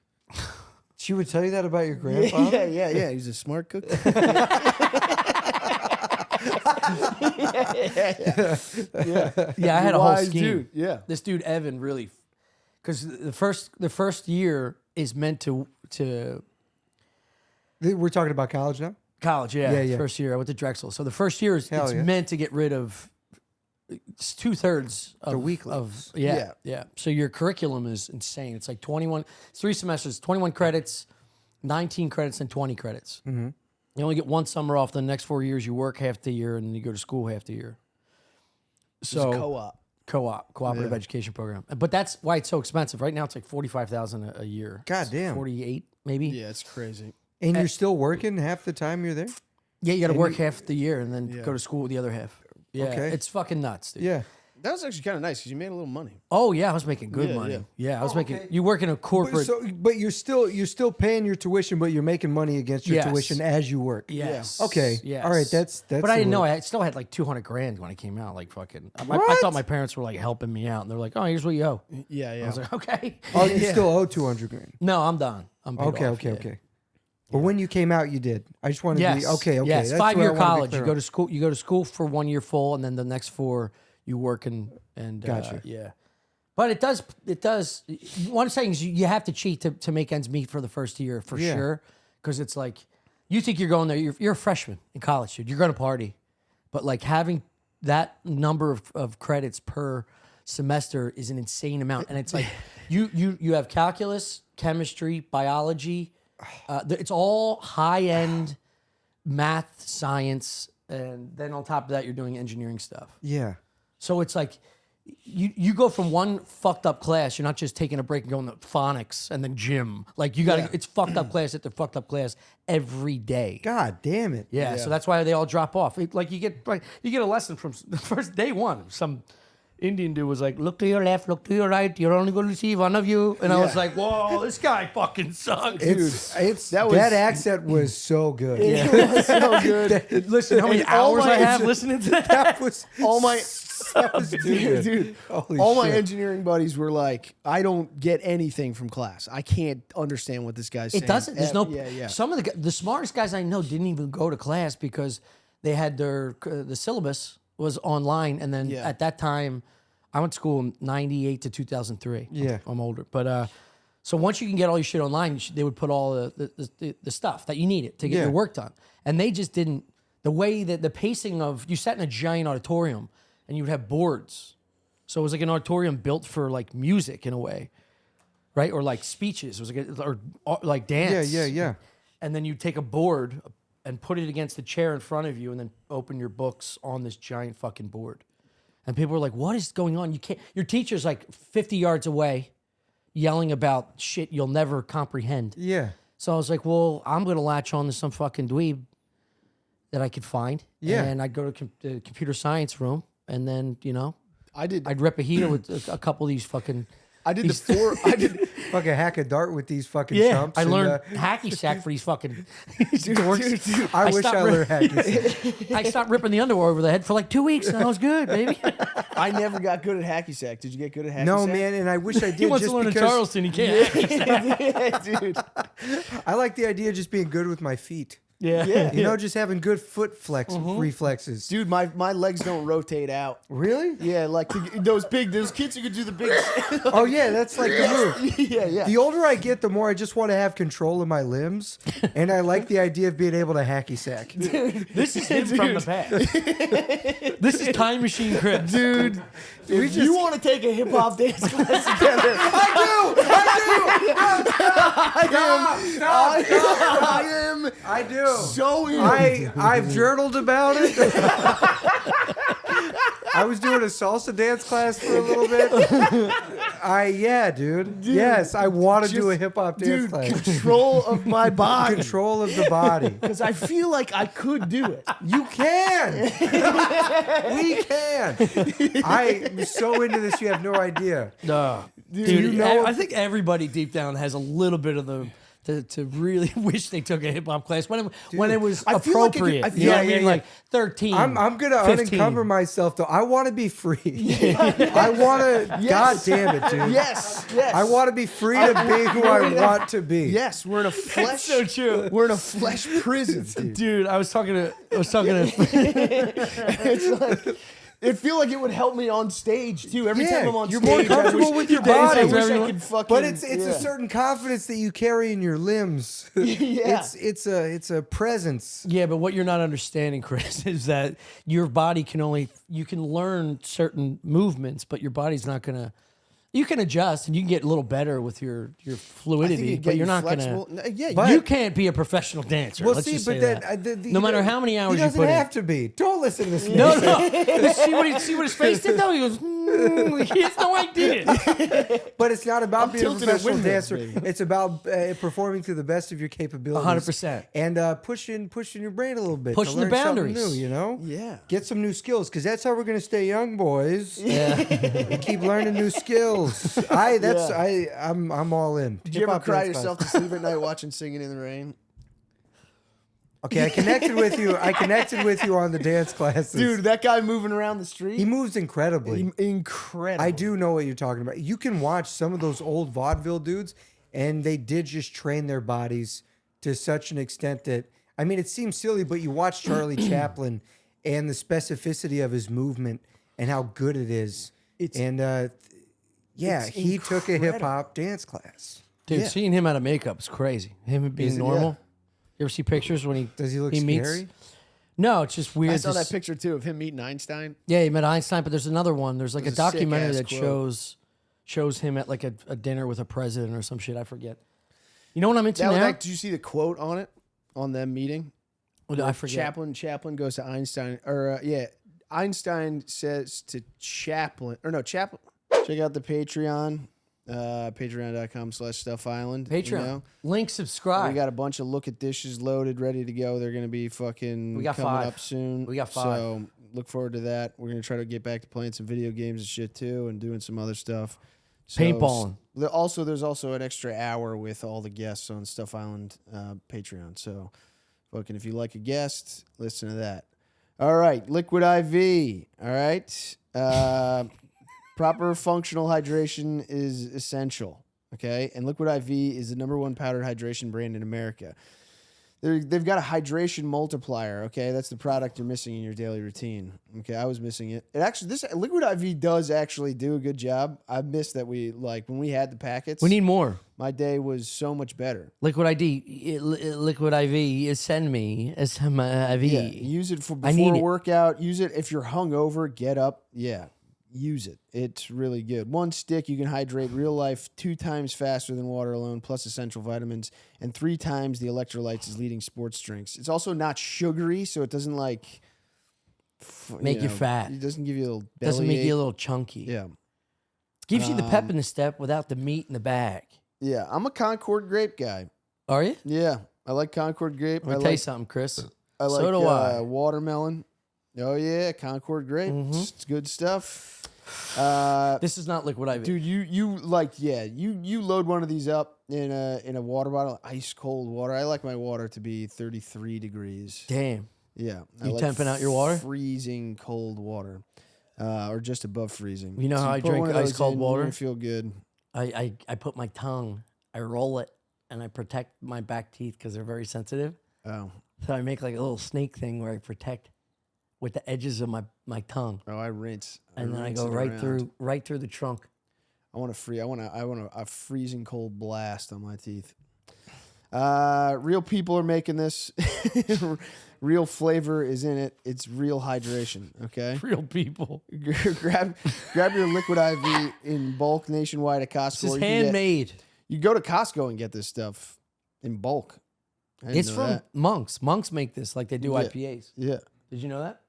She would tell you that about your grandfather? Yeah. He's a smart cook. Yeah, I had a whole Wise scheme. dude, yeah. This dude Evan really, because the first year is meant to We're talking about college now? college. Yeah, Yeah. First year I went to Drexel. So the first year is Hell it's yeah. meant to get rid of 2/3 of weaklings. yeah. So your curriculum is insane. It's like 21, it's 3 semesters, 21 credits, 19 credits, and 20 credits. Mm-hmm. You only get one summer off. The next 4 years you work half the year and then you go to school half the year. So cooperative education program. But that's why it's so expensive. Right now it's like $45,000 a year. God damn. 48 maybe. Yeah, it's crazy. And you're still working half the time you're there? Yeah, you got to work half the year and then Yeah. go to school the other half. Yeah, Okay. it's fucking nuts, dude. Yeah. That was actually kind of nice because you made a little money. Oh yeah, I was making good Yeah, money. yeah. Yeah, I was making. okay. You work in a corporate. But you're still paying your tuition, but you're making money against your Yes. tuition as you work. Yes. Okay. Yes. All right. That's. But I didn't know. I still had like 200 grand when I came out. Like fucking. I thought my parents were like helping me out, and they're like, "Oh, here's what you owe." Yeah, yeah. I was like, "Okay." Oh, you still owe 200 grand. No, I'm done. I'm paid Okay. off, Okay. yeah. Okay. But when you came out, you did. I just wanted to be okay. Okay. Yes, That's what I 5-year wanted to be college. clear You go on. to school. You go to school for 1 year full, and then the next 4 you work and Gotcha. yeah. But it does. One thing is you have to cheat to make ends meet for the first year for Yeah. sure, because it's like you think you're going there. You're a freshman in college, dude. You're going to party, but like having that number of credits per semester is an insane amount, and it's like you have calculus, chemistry, biology. It's all high end math, science, and then on top of that, you're doing engineering stuff. Yeah. So it's like you go from one fucked up class. You're not just taking a break and going to phonics and then gym. Like you got to. It's fucked up class after fucked up class every day. God damn it. Yeah, so that's why they all drop off. Like you get a lesson from the first day one. Some Indian dude was like, "Look to your left, look to your right. You're only going to see one of you." And I was like, "Whoa, this guy fucking sucks." That accent was so good. It was so good. Listen, how many And all hours my I have engi- listening to that? That was All my that was too good. dude, Holy all my shit. engineering buddies were like, I don't get anything from class. I can't understand what this guy's saying. It doesn't. There's no. Yeah. Some of the smartest guys I know didn't even go to class because they had the syllabus was online, and then Yeah. at that time, I went to school in '98 to 2003. Yeah. I'm older, but so once you can get all your shit online, they would put all the stuff that you needed to get Yeah. your work done, and they just didn't. The way that the pacing of you sat in a giant auditorium and you would have boards, so it was like an auditorium built for like music in a way, right? Or like speeches, it was like or like dance. Yeah. And then you take a board and put it against the chair in front of you, and then open your books on this giant fucking board. And people were like, "What is going on? You can't." Your teacher's like 50 yards away, yelling about shit you'll never comprehend. Yeah. So I was like, "Well, I'm gonna latch on to some fucking dweeb that I could find." Yeah. And I'd go to the computer science room, and then I'd rip a heater with a couple of these fucking. I did the four. I did. Fucking hack a dart with these fucking Yeah, chumps. I and, learned hacky sack for these fucking dorks. I wish stopped I learned hacky sack. I stopped ripping the underwear over the head for like 2 weeks, and I was good, baby. I never got good at hacky sack. Did you get good at hacky No, sack? man, and I wish I did. He wants just to learn in because Charleston. He can't. Yeah, dude. I like the idea of just being good with my feet. Yeah. You know, just having good foot reflexes. Dude, my legs don't rotate out. Really? Yeah, like those kids who could do the big. Oh yeah, that's like the move. yeah. The older I get, the more I just want to have control of my limbs, and I like the idea of being able to hacky sack. This is him from the past. This is Time Machine Chris. Dude, if you want to take a hip hop dance class together, I do. so in. I've journaled about it. I was doing a salsa dance class for a little bit. Dude. Yes, I want to do a hip hop dance class. Control of my body. Control of the body. Because I feel like I could do it. You can. We can. I'm so into this, you have no idea. Dude, you know- I think everybody deep down has a little bit of the to really wish they took a hip hop class when it was I feel like appropriate. I could- You know what I yeah, mean? yeah. Like 13. I'm gonna 15. unencumber myself though. I want to be free. I want to. Yes. God damn it, dude. Yes. I want to be free to be who I want to be. Yes, we're in a flesh. That's so true. We're in a flesh prison, dude. Dude, I was talking to It's like it feel like it would help me on stage too. Every Yeah, time I'm on you're stage, more comfortable I wish, with your I body. wish I could fucking. But it's a certain confidence that you carry in your limbs. Yeah. It's a presence. Yeah, but what you're not understanding, Chris, is that your body you can learn certain movements, but your body's not gonna You can adjust and you can get a little better with your fluidity, but you're not flexible. gonna. Yeah, But- You can't be a professional dancer. Well, Let's see, just but say then that. No matter how many hours he you doesn't put in. have to be. Don't listen to this. No, man. no. see what his face did though? He goes, he has no idea. But it's not about being a tilting at professional windmills, dancer. baby. It's about performing to the best of your capabilities. 100%. And pushing your brain a little bit. Pushing to the learn something boundaries. New, you know? Yeah. Get some new skills, because that's how we're going to stay young, boys. Yeah. We keep learning new skills. I'm all in. Did you ever Hip-hop cry dance yourself to sleep at night watching Singing in the Rain? Okay, I connected with you. I connected with you on the dance classes. Dude, that guy moving around the street. he moves incredibly. Incredible. I do know what you're talking about. You can watch some of those old vaudeville dudes, and they did just train their bodies to such an extent that, I mean, it seems silly, but you watch Charlie Chaplin and the specificity of his movement and how good it is. It's He took a hip hop dance class. Dude, Yeah. seeing him out of makeup is crazy. Him being Is it? normal. Yeah. You ever see pictures when Does he look meets? scary? No, it's just weird. I saw that just- picture too of him meeting Einstein. Yeah, he met Einstein, but there's another one. There's like There's a a sick documentary ass that quote. shows him at like a dinner with a president or some shit. I forget. You know what I'm into That was now? like, did you see the quote on it on them meeting? I forget. Chaplin goes to Einstein, or Einstein says to Chaplin, or no, Chaplin. Check out the Patreon, patreon.com/Stuff Island. Patreon. You know? Link, subscribe. We got a bunch of look at dishes loaded, ready to go. They're gonna be fucking We got coming 5. up soon. We got 5. So look forward to that. We're gonna try to get back to playing some video games and shit too, and doing some other stuff. So, Paintballing. There's also an extra hour with all the guests on Stuff Island Patreon. So, fucking, if you like a guest, listen to that. All right, Liquid IV. All right, proper functional hydration is essential. Okay, and Liquid IV is the #1 powdered hydration brand in America. They've got a hydration multiplier. Okay, that's the product you're missing in your daily routine. Okay, I was missing it. This Liquid IV does actually do a good job. I missed that when we had the packets. We need more. My day was so much better. Liquid IV. Send me some IV. Yeah, use it I need before a it. workout. Use it if you're hungover. Get up. Yeah, use it. It's really good. 1 stick, you can hydrate real life 2 times faster than water alone, plus essential vitamins, and 3 times the electrolytes as leading sports drinks. It's also not sugary, so it doesn't Make you fat. It doesn't give you a little belly Doesn't make ache. you a little chunky. Yeah. Gives you the pep in the step without the meat in the bag. Yeah, I'm a Concord grape guy. Are you? Yeah, I like Concord grape. Let me tell you something, Chris. I like so do I. Watermelon. Oh yeah, Concord grape. Mm-hmm. It's good stuff. This is not Liquid IV. Dude, you load one of these up in a water bottle, ice cold water. I like my water to be 33 degrees. Damn. Yeah, I You like temping out your water? Freezing cold water, or just above freezing. You know how I put drink one of ice those cold in, water? You're gonna feel good. I put my tongue, I roll it, and I protect my back teeth because they're very sensitive. Oh, So I make like a little snake thing where I protect with the edges of my tongue, I rinse, and then I rinse go it right through the trunk. I want a freezing cold blast on my teeth. Real people are making this. Real flavor is in it. It's real hydration. Okay. Real people. grab your Liquid IV in bulk nationwide at Costco. This is or you can handmade. you go to Costco and get this stuff in bulk. I didn't It's know from that. Monks. Monks make this like they do Yeah. IPAs. Yeah. Did you know that?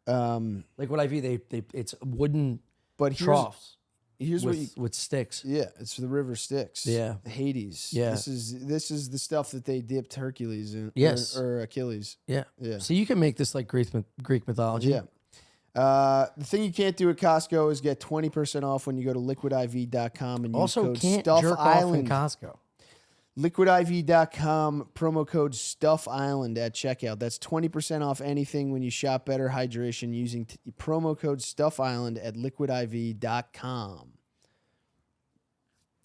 Liquid IV, it's wooden But troughs here's what you. with sticks. Yeah, it's the River Styx. Yeah. Hades. Yeah. This is the stuff that they dipped Hercules in. Yes. Or Achilles. Yeah. Yeah. So you can make this like Greek mythology. Yeah. The thing you can't do at Costco is get 20% off when you go to liquidiv.com and use Also, code can't Stuff jerk Island. off in Costco. Liquidiv.com, promo code Stuff Island at checkout. That's 20% off anything when you shop Better Hydration using promo code Stuff Island at liquidiv.com.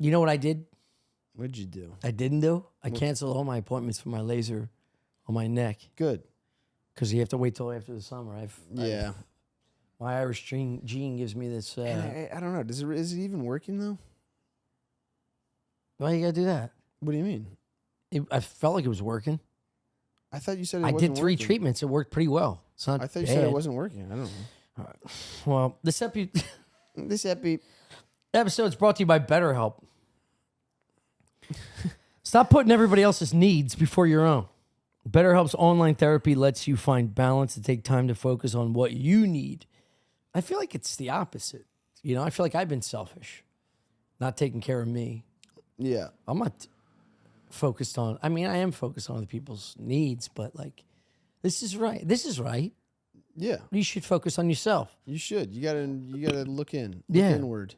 You know what I did? What'd you do? I didn't do? I canceled all my appointments for my laser on my neck Good. because you have to wait till after the summer. Yeah. My Irish gene gives me this. And I don't know. Is it even working though? Why you gotta do that? What do you mean? I felt like it was working. I thought you said it I wasn't did 3 working. treatments. It worked pretty well. It's not I thought you bad. said it wasn't working. I don't know. Well, this epi. This epi. Episode's brought to you by BetterHelp. Stop putting everybody else's needs before your own. BetterHelp's online therapy lets you find balance and take time to focus on what you need. I feel like it's the opposite. You know, I feel like I've been selfish, not taking care of me. Yeah. I'm not focused on, I mean, I am focused on other people's needs, but like, this is right. This is right. Yeah. You should focus on yourself. You should. You gotta look in. Yeah. Look inward.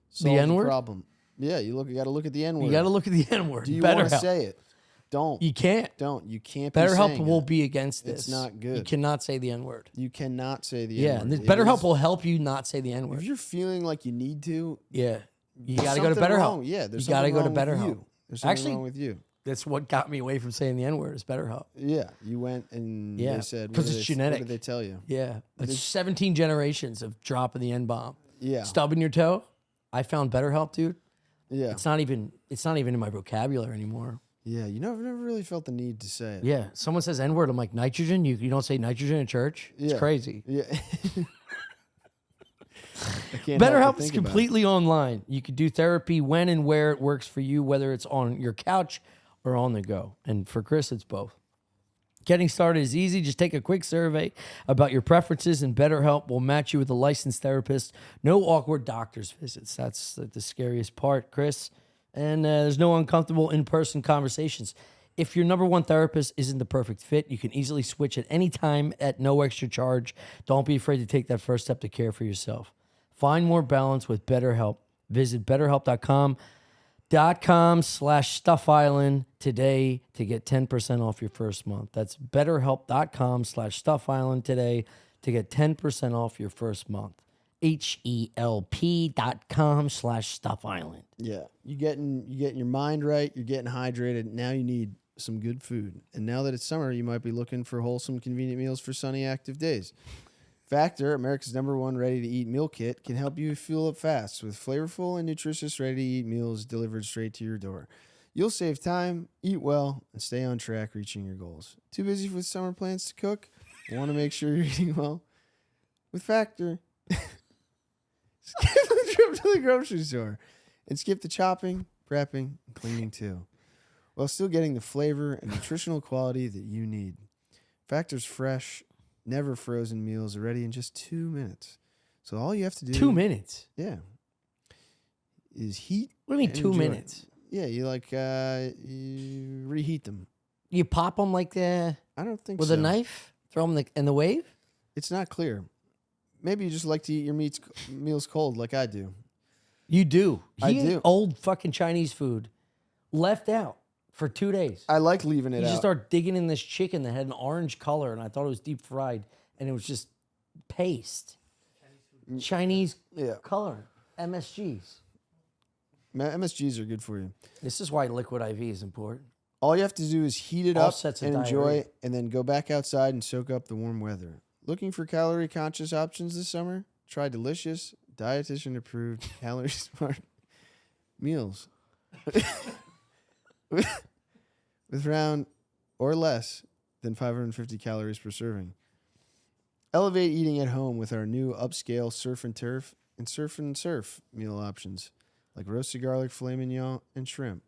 Solve N-word? problem. Yeah, you gotta look at the N-word. You got to look at the N-word. Do you want to BetterHelp. say it? Don't. You can't. Don't. You can't be BetterHelp saying will it. be against this. It's not good. You cannot say the N-word. You cannot say the Yeah, N-word. and It BetterHelp is- will help you not say the N-word. If you're feeling like you need to, Yeah. You there's got to go to something BetterHelp. wrong. Yeah, there's you got to something go to wrong with BetterHelp. you. There's something Actually, wrong with you. that's what got me away from saying the N-word is BetterHelp. Yeah, you went and Yeah, they said, 'cause what did it's they- genetic. What did they tell you? Yeah. It's 17 generations of dropping the N-bomb. Yeah, Stubbing your toe. I found BetterHelp, dude. yeah, It's not even in my vocabulary anymore. yeah. You never really felt the need to say it. Yeah. Someone says N-word. I'm like, nitrogen? You don't say nitrogen in church? It's Yeah. crazy. Yeah. I can't help BetterHelp but is think about it. completely online. You can do therapy when and where it works for you, whether it's on your couch or on the go. And for Chris, it's both. Getting started is easy. Just take a quick survey about your preferences, and BetterHelp will match you with a licensed therapist. No awkward doctor's visits. That's the scariest part, Chris. And there's no uncomfortable in-person conversations. If your number one therapist isn't the perfect fit, you can easily switch at any time at no extra charge. Don't be afraid to take that first step to care for yourself. Find more balance with BetterHelp. Visit BetterHelp.com/Stuff Island today to get 10% off your first month. That's BetterHelp.com/Stuff Island today to get 10% off your first month. HELP.com/Stuff Island. Yeah, you getting your mind right. You're getting hydrated. Now you need some good food. And now that it's summer, you might be looking for wholesome, convenient meals for sunny, active days. Factor, America's #1 ready-to-eat meal kit, can help you fuel up fast with flavorful and nutritious ready-to-eat meals delivered straight to your door. You'll save time, eat well, and stay on track reaching your goals. Too busy with summer plans to cook? Want to make sure you're eating well? With Factor, skip the trip to the grocery store and skip the chopping, prepping, and cleaning too, while still getting the flavor and nutritional quality that you need. Factor's fresh, never frozen meals are ready in just 2 minutes. So all you have to do 2 minutes. yeah, is heat. What do you mean and 2 enjoy. minutes? Yeah, you you reheat them. You pop them like I don't think with so. a knife? Throw them in the wave? It's not clear. Maybe you just like to eat your meals cold like I do. You do. I He ate do. old fucking Chinese food left out for 2 days. I like leaving it You just out. start digging in this chicken that had an orange color, and I thought it was deep fried, and it was just paste. Chinese Yeah. color. MSGs. MSGs are good for you. This is why liquid IV is important. All you have to do is heat it All up sets of and enjoy, diarrhea. and then go back outside and soak up the warm weather. Looking for calorie-conscious options this summer? Try delicious, dietitian-approved, calorie-smart meals with around or less than 550 calories per serving. Elevate eating at home with our new upscale surf and turf and surf meal options like roasted garlic filet mignon and shrimp,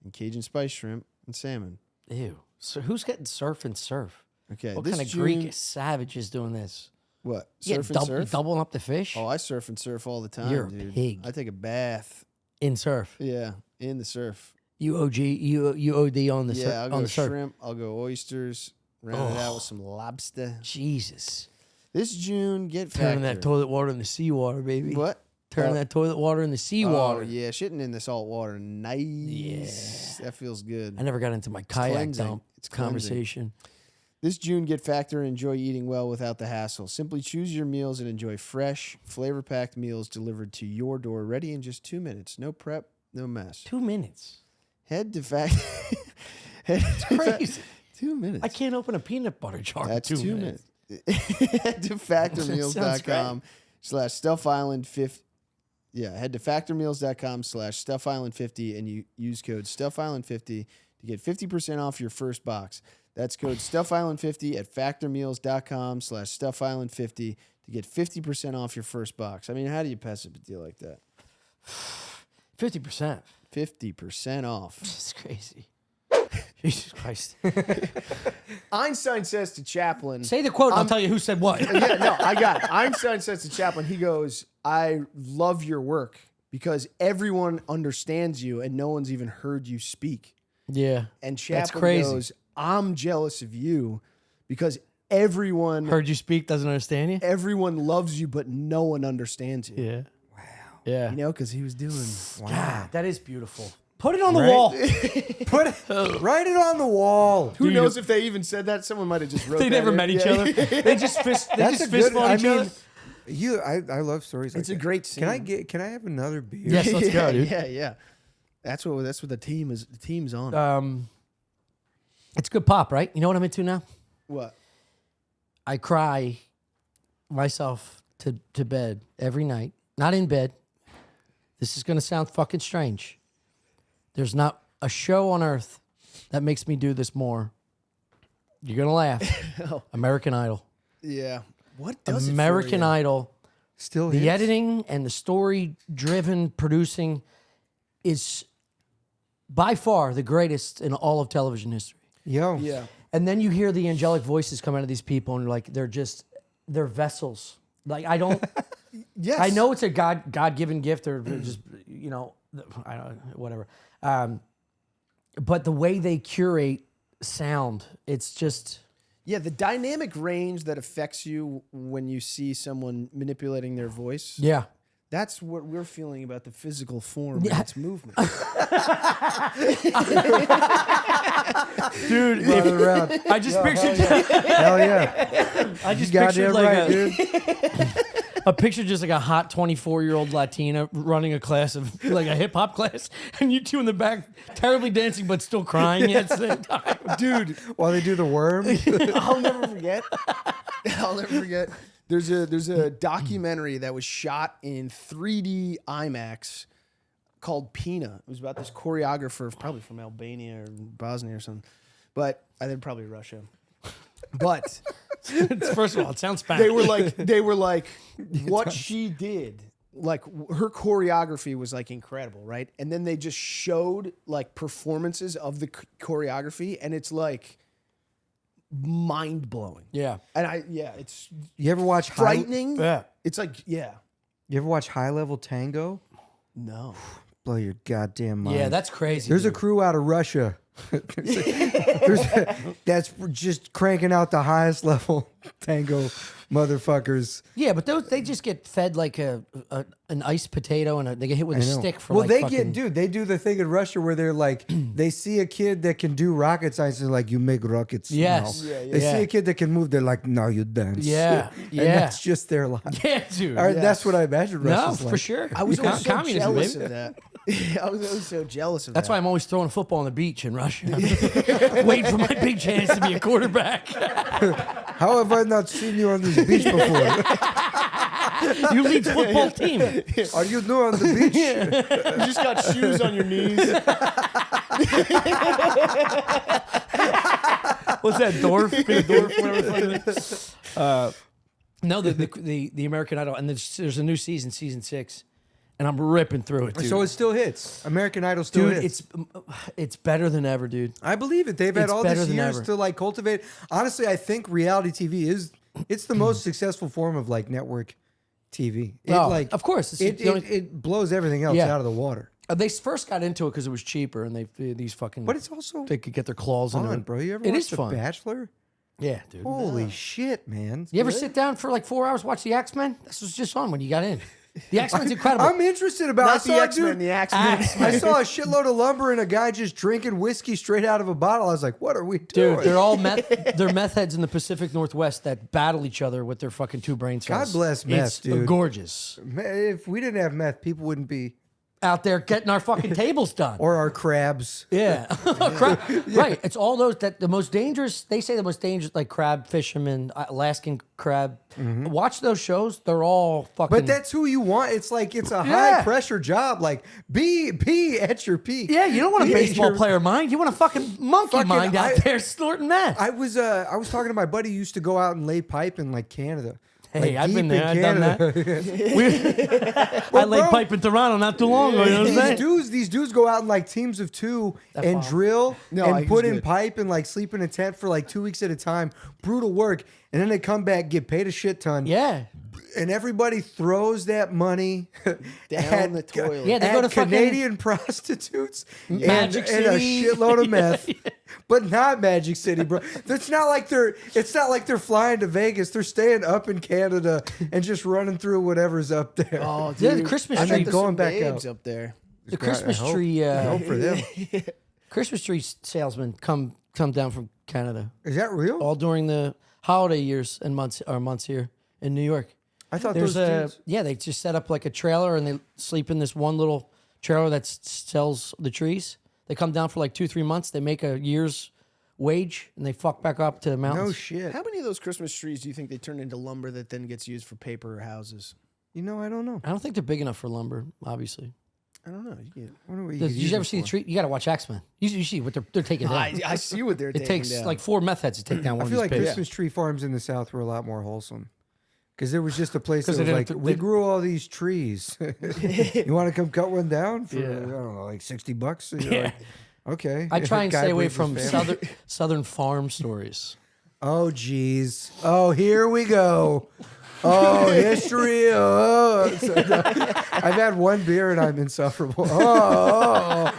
and Cajun spice shrimp and salmon. Ew. So who's getting surf and surf? Okay, What this kind of June, Greek savage is doing this? What, You surf get and surf? doubling up the fish Oh, I surf and surf all the time, You're a dude. pig. I take a bath. in surf. Yeah, in the surf. You OD on the Yeah, surf. I'll on go the surf. shrimp. I'll go oysters. Round it out with some lobster. Jesus. This June, get Turning Factor. that toilet water into seawater, baby. What? Turning that toilet water into seawater. Oh, yeah, shitting in the salt water. Nice. That feels good. I never got into my kayak cleansing. dump It's cleansing. conversation. This June, get Factor and enjoy eating well without the hassle. Simply choose your meals and enjoy fresh, flavor-packed meals delivered to your door, ready in just 2 minutes. No prep, no mess. 2 minutes. Head to Factor. Crazy. 2 minutes. I can't open a peanut butter jar That's in 2 minutes. Head to factormeals.com/StuffIsland50. Yeah, head to factormeals.com/StuffIsland50 and you use code StuffIsland50 to get 50% off your first box. That's code StuffIsland50 at factormeals.com/StuffIsland50 to get 50% off your first box. I mean, how do you pass up a deal like that? 50%. 50% off. It's crazy. Jesus Christ. Einstein says to Chaplin, Say the quote and I'll tell you who said what. yeah, no, I got it. Einstein says to Chaplin, he goes, I love your work because everyone understands you and no one's even heard you speak. Yeah. And That's Chaplin crazy. goes, I'm jealous of you because everyone Heard you speak, doesn't understand you? everyone loves you, but no one understands you. Yeah. Wow. Yeah. You know, because he was doing. God, that is beautiful. Put it on the Right? wall. Put it, write it on the wall. Who knows if they even said that? Someone might have just wrote They that never in. met each Yeah. other. They just fist. They That's just a fist good. fought I each mean, other. I love stories. It's like a that. great scene. Can I have another beer? Yes, let's go, dude. Yeah. That's what the team is. The team's on. It's good pop, right? You know what I'm into now? What? I cry myself to bed every night. Not in bed. This is going to sound fucking strange. There's not a show on earth that makes me do this more. You're going to laugh. American Idol. Yeah. What does American it for you? Idol. Still The hits? editing and the story-driven producing is by far the greatest in all of television history. Yo. Yeah. And then you hear the angelic voices come out of these people, and like they're vessels. Like I don't, Yes. I know it's a God-given gift, or just I don't whatever. But the way they curate sound, it's just Yeah, the dynamic range that affects you when you see someone manipulating their voice. yeah. That's what we're feeling about the physical form Yeah. and its movement. Dude, Running around. I just pictured, Hell yeah. I just Goddamn pictured like right, dude. A picture just like a hot 24-year-old Latina running a class of like a hip hop class, and you two in the back terribly dancing but still crying at the same time. Dude, While they do the worm. I'll never forget. I'll never forget. There's a documentary that was shot in 3D IMAX called Pina. It was about this choreographer, probably from Albania or Bosnia or something, but I think probably Russia. But First of all, it sounds Spanish. they were like what she did, like her choreography was like incredible, right? And then they just showed like performances of the choreography, and it's like mind blowing. Yeah. And it's You ever watch frightening. Yeah. It's like, yeah, You ever watch High Level Tango? no. Blow your goddamn mind. Yeah, that's crazy. There's a dude. crew out of Russia that's just cranking out the highest level tango motherfuckers. Yeah, but they just get fed like an iced potato, and they get hit with a I know. stick for well, like they fucking... they do the thing in Russia where they're like, they see a kid that can do rocket science, and like, you make rockets. Yes. now. Yeah, They see a kid that can move, they're like, no, you dance. Yeah, And yeah. that's just their life. Yeah, dude. All right, that's what I imagine No, Russia's like. for sure. I was always so Communism, jealous baby. of that. I was always so jealous of That's that. why I'm always throwing a football on the beach in Russia. Waiting for my big chance to be a quarterback. How have I not seen you on this beach before? You lead football team. Are you new on the beach? You just got shoes on your knees. What's that, Dorf? Big Dorf, whatever the fuck it is. No, the American Idol, and there's a new season 6, and I'm ripping through it, dude. So it still hits. American Idol still Dude, hits. it's better than ever, dude. I believe it. They've had It's all better these than years ever. to like cultivate. Honestly, I think reality TV it's the most successful form of like network TV. It, Oh, like, of course, it's it, the only- it blows everything else Yeah. out of the water. They first got into it because it was cheaper, and these fucking. But it's also they could get their claws into fun, it. bro. You ever It watch is The fun. Bachelor? Yeah, dude. Holy shit, man. You ever sit down for like 4 hours watch the X-Men? This was just on when you got in. The X-Men's incredible. I'm interested about Not I the saw, X-Men, dude, the Axemen. I saw a shitload of lumber and a guy just drinking whiskey straight out of a bottle. I was like, what are we doing? Dude, they're all they're meth heads in the Pacific Northwest that battle each other with their fucking two brain cells. God bless meth, it's dude. Gorgeous. Man, if we didn't have meth, people wouldn't be, Out there getting our fucking tables done. or our crabs. Yeah. Right. It's all those that the most dangerous, they say the most dangerous, like crab fishermen, Alaskan crab. Watch those shows. They're all fucking. But that's who you want. It's like it's a Yeah. high pressure job. Like be at your peak. yeah, you don't want a Be at baseball your- player mind. You want a fucking monkey Fucking- mind out I- there snorting meth. I was talking to my buddy who used to go out and lay pipe in like Canada. Hey, like, I've been deep there. in I've done that. I laid bro, pipe in Toronto not too long ago. You know what I'm saying? these dudes go out in like teams of 2 and far. drill No, and he's put in good. pipe and like sleep in a tent for like 2 weeks at a time. Brutal work. And then they come back, get paid a shit ton. Yeah. And everybody throws that money Down the toilet. Yeah, they go at to fucking Canadian prostitutes Magic and a City. shitload of meth, but not Magic City, bro. It's not like they're flying to Vegas. They're staying up in Canada and just running through whatever's up there. Oh, dude. Yeah, the Christmas I tree. bet there's Going some back babes out. up there. The Christmas I hope- tree. I hope for them. Christmas tree salesmen come down from Canada Is that real? all during the holiday years and months here in New York. I thought There's those dudes. yeah, they just set up like a trailer and they sleep in this one little trailer that sells the trees. They come down for like 2-3 months. They make a year's wage and they fuck back up to the mountains. No shit. How many of those Christmas trees do you think they turn into lumber that then gets used for paper or houses? You know, I don't know. I don't think they're big enough for lumber, obviously. I don't know. You I wonder what Did could you use ever it see the for. tree? You got to watch X-Men. You see what they're taking down. I see what they're It taking takes down. like 4 meth heads to take down one I feel of like these pigs. Christmas tree farms in the South were a lot more wholesome. Because there was just a place that 'Cause they was like, didn't- we they- grew all these trees. You want to come cut one down for, Yeah. I don't know, like $60? And you're Yeah. like, okay. I try and Guy stay away brings his from family. southern farm stories. Oh, geez. Oh, here we go. Oh, history. Oh. I've had one beer and I'm insufferable. Yeah.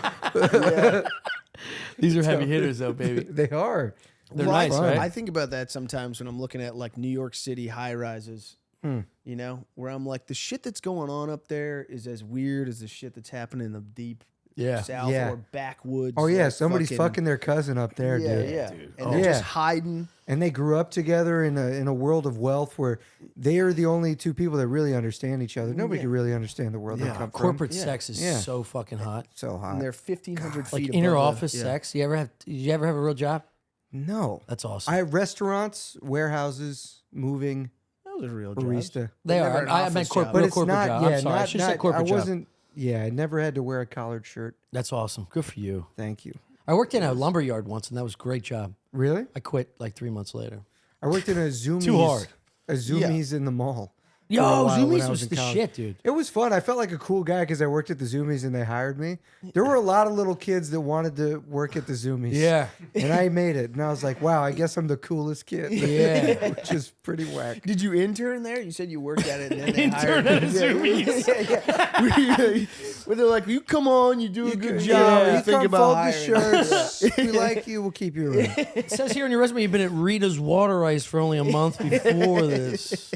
These are heavy hitters, though, baby. They are. They're Well, nice, right? I think about that sometimes when I'm looking at like New York City high rises, Hmm. you know, where I'm like, the shit that's going on up there is as weird as the shit that's happening in the deep Yeah. south Yeah. or backwoods. Oh, yeah. like Somebody's fucking their cousin up there, Yeah, dude. yeah. dude. And Oh. they're Yeah. just hiding. And they grew up together in a world of wealth where they are the only two people that really understand each other. Nobody can really understand the world they come Corporate from. sex is Yeah. so fucking hot. So hot. And they're 1,500 feet Like above inner the- office yeah. sex. Did you ever have a real job? No. That's awesome. I have restaurants, warehouses, moving, That was a real job. barista. they never are. an I office meant job. But real it's corporate not, job. yeah, I'm sorry. I not, should have said not, corporate I job. wasn't, yeah, I never had to wear a collared shirt. That's awesome. Good for you. Thank you. I worked in a lumber yard once, and that was a great job. Really? I quit like 3 months later. I worked in a Zoomies. Too hard. A Zoomies in the mall. Yo, for a while when I Zoomies was in the college. shit, dude. It was fun. I felt like a cool guy because I worked at the Zoomies and they hired me. There were a lot of little kids that wanted to work at the Zoomies. Yeah. And I made it. And I was like, wow, I guess I'm the coolest kid. Yeah. Which is pretty whack. Did you intern there? You said you worked at it and then they Intern hired at you. Zoomies. Yeah. Where they're like, you come on, you do a good job. Yeah, You you think come about fold the hiring. shirts. If we like you, we'll keep you around. It says here on your resume you've been at Rita's Water Ice for only a month before this.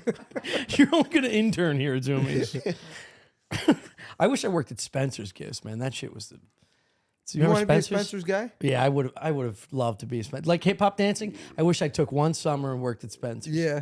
You're only going to intern here at Zoomies. I wish I worked at Spencer's Gifts, man. That shit was the. So You remember want to be a Spencer's? Spencer's guy? Yeah, I would have loved to be a Spencer. Like hip hop dancing, I wish I took one summer and worked at Spencer's. Yeah.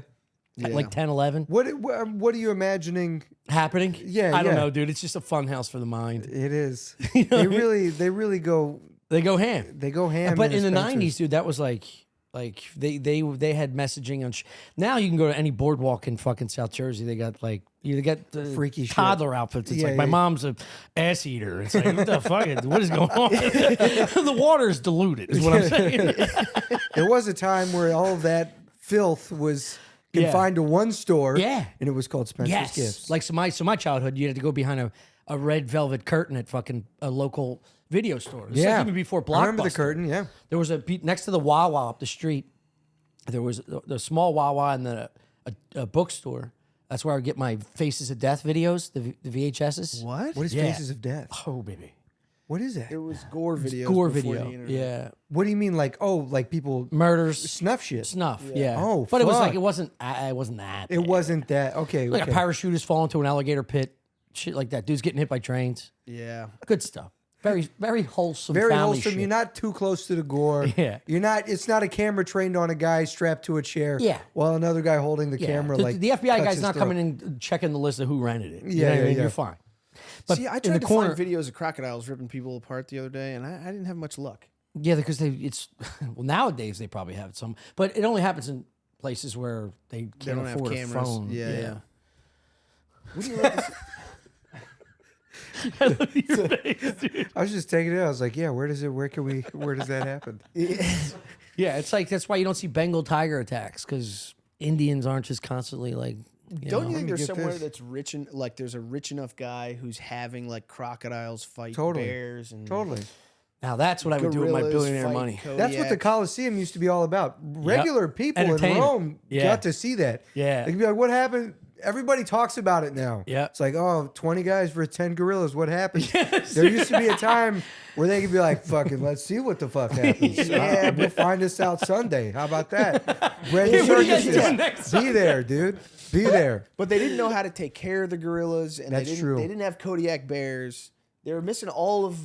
At like 10, 11. What are you imagining? Happening? Yeah, I don't yeah. know, dude. It's just a fun house for the mind. It is. You know what I They mean? really go. They go ham. They go ham. But in the Spencer's. 90s, dude, that was like they had messaging on. Now you can go to any boardwalk in fucking South Jersey. They got like they got the Freaky shit. toddler outfits. It's Yeah, like my yeah. mom's a ass eater. It's like what the fuck? What is going on? The water is diluted. Is what I'm saying. There was a time where all of that filth was Yeah. confined to one store. Yeah. And it was called Spencer's Yes. Gifts. Like so my childhood, you had to go behind a red velvet curtain at fucking a local video store. It's like even before Blockbuster. I remember the curtain, yeah. There was next to the Wawa up the street. There was the small Wawa and then a bookstore. That's where I would get my Faces of Death videos, the VHSs. What? What is Yeah. Faces of Death? Oh, baby. What is that? It was gore videos. Gore before video. the internet. Yeah. What do you mean, like people Murders. snuff shit? Snuff. Yeah. Oh, but it was like fuck. it wasn't that. It bad. wasn't that. Okay. Like okay. a parachutist fall into an alligator pit. Shit like that. Dudes getting hit by trains. Yeah. Good stuff. Very, very wholesome. Very family wholesome. shit. You're not too close to the gore. Yeah. You're not. It's not a camera trained on a guy strapped to a chair. Yeah. While another guy holding the Yeah. camera. The, like the FBI cuts guy's his not throat. coming in checking the list of who rented it. You Yeah, know what I yeah, mean? yeah. You're fine. But See, I in tried the to corner, find videos of crocodiles ripping people apart the other day, and I didn't have much luck. yeah, because it's well nowadays they probably have some, but it only happens in places where they They can't don't have afford a cameras. phone. Yeah. What do you like to Your face, dude. I was just taking it. I was like, yeah. Where does that happen? Yeah, it's like that's why you don't see Bengal tiger attacks because Indians aren't just constantly like Don't you think me there's get somewhere this. that's rich and like there's a rich enough guy who's having like crocodiles fight Totally. bears and Totally. Now that's what I would do with my gorillas billionaire fight money. That's what the Kodiaks. Coliseum used to be all about. Regular people in Entertainment. Rome Yeah. got to see that. Yeah. They'd be like, what happened? Everybody talks about it now. Yeah. It's like, oh, 20 guys for 10 gorillas. What happened? There used to be a time where they could be like, fucking, let's see what the fuck happens. Yeah, we'll find this out Sunday. How about that? Brandon What are you guys Circus. doing next Be there, dude. Be there. But they didn't know how to take care of the gorillas, and That's true. They didn't have Kodiak bears. They were missing all of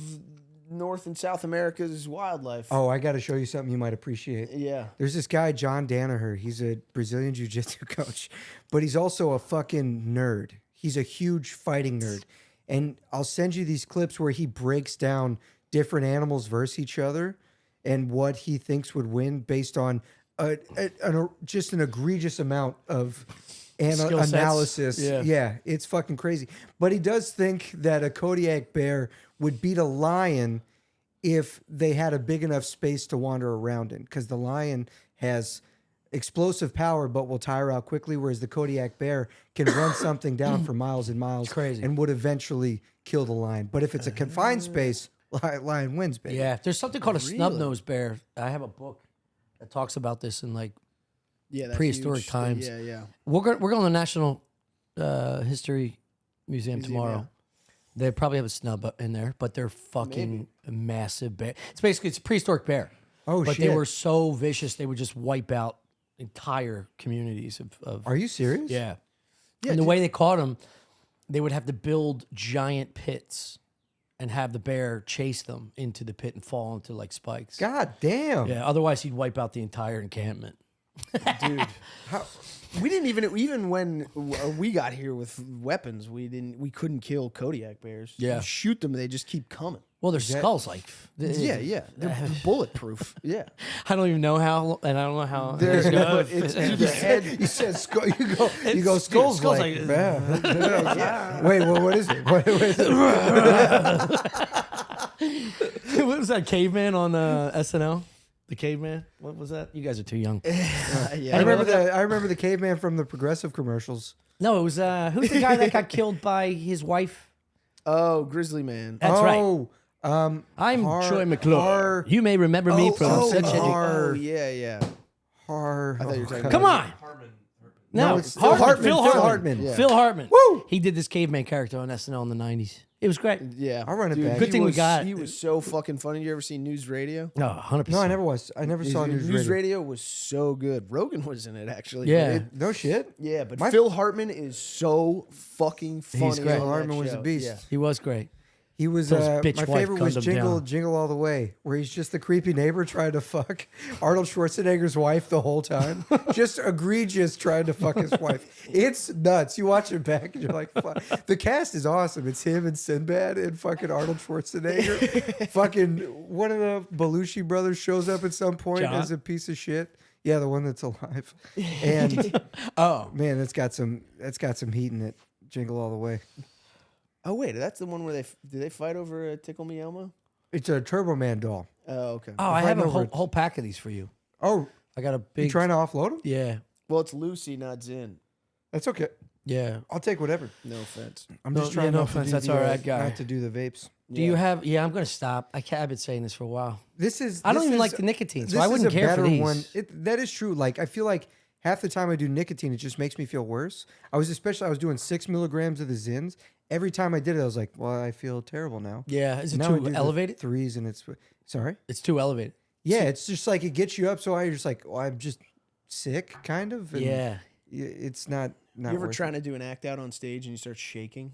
North and South America's wildlife. Oh, I got to show you something you might appreciate. Yeah. There's this guy, John Danaher. He's a Brazilian jiu-jitsu coach, but he's also a fucking nerd. He's a huge fighting nerd. And I'll send you these clips where he breaks down different animals versus each other and what he thinks would win based on just an egregious amount of Skill sets. analysis. Yeah. It's fucking crazy. But he does think that a Kodiak bear would beat a lion if they had a big enough space to wander around in, because the lion has explosive power but will tire out quickly, whereas the Kodiak bear can run something down for miles and miles crazy. and would eventually kill the lion. But if it's a confined space, lion wins, baby. Yeah, there's something called a snub-nosed bear. I have a book that talks about this in like Yeah. That's prehistoric huge. times. Yeah. We're going to the National History Museum tomorrow. yeah. They probably have a snub in there, but they're fucking massive bear. It's a prehistoric bear. Oh, but shit. they were so vicious they would just wipe out entire communities of Are you serious? yeah. And the way they caught them, they would have to build giant pits and have the bear chase them into the pit and fall into like spikes. God damn. Yeah, otherwise he'd wipe out the entire encampment. Dude. We didn't even when we got here with weapons, we couldn't kill Kodiak bears. Yeah. You shoot them, they just keep coming. Well, their skulls like Yeah. They're bulletproof. Yeah. I don't even know how, and I don't know how. It's the head. You said skull. You go skulls skulls like. like- Yeah. Wait, what is it? What is it? What was that caveman on SNL? The caveman? What was that? You guys are too young. Yeah. I remember the caveman from the Progressive commercials. No, it was who's the guy that got killed by his wife? Oh, Grizzly Man. That's right. Oh, I'm Troy McClure. Har- You may remember me from such a. Oh, yeah. I thought you were talking Come on. No, it's Hartman. Phil Phil Hartman. Hartman. Yeah. Phil Hartman. Woo! He did this caveman character on SNL in the 90s. It was great. Yeah. I'll run it back. Good thing we got it. He was so fucking funny. You ever seen News Radio? No, 100%. No, I never was. I never saw News Radio was so good. Rogan was in it actually. Yeah. No shit. Yeah, but Phil Hartman is so fucking funny. great. on Phil that Hartman was a show. beast. Yeah. He was great. He was Phil's my bitch wife favorite was gunned him down. Jingle All the Way, where he's just the creepy neighbor trying to fuck Arnold Schwarzenegger's wife the whole time. Just egregious trying to fuck his wife. It's nuts. You watch it back and you're like, fuck. The cast is awesome. It's him and Sinbad and fucking Arnold Schwarzenegger. Fucking one of the Belushi brothers shows up at some point John? as a piece of shit. Yeah, the one that's alive. And Oh. man, that's got some heat in it. Jingle All the Way. Oh wait, that's the one where do they fight over Tickle Me Elmo? It's a Turbo Man doll. Oh, okay. Oh, I have a Fighting over whole pack of these for you. Oh, I got a you big. trying to offload them? Yeah. Well, it's Lucy, not Zin. That's okay. Yeah. I'll take whatever. No offense. I'm No- just yeah, trying no not to offense, do that's the, all right, guy. not to do the vapes. Do you have? Yeah, I'm going to stop. I've been saying this for a while. This is. I don't this even is- like the nicotine, so this I is wouldn't a care for better these. one. That is true. Like I feel like half the time I do nicotine, it just makes me feel worse. I was doing 6 milligrams of the Zins. Every time I did it, I was like, well, I feel terrible now. Yeah. Is it Now I too do the elevated? threes, and it's sorry. It's too elevated. Yeah, it's just like it gets you up so high. You're just like, well, I'm just sick, kind of. And Yeah. it's not. You ever worth it. trying to do an act out on stage and you start shaking?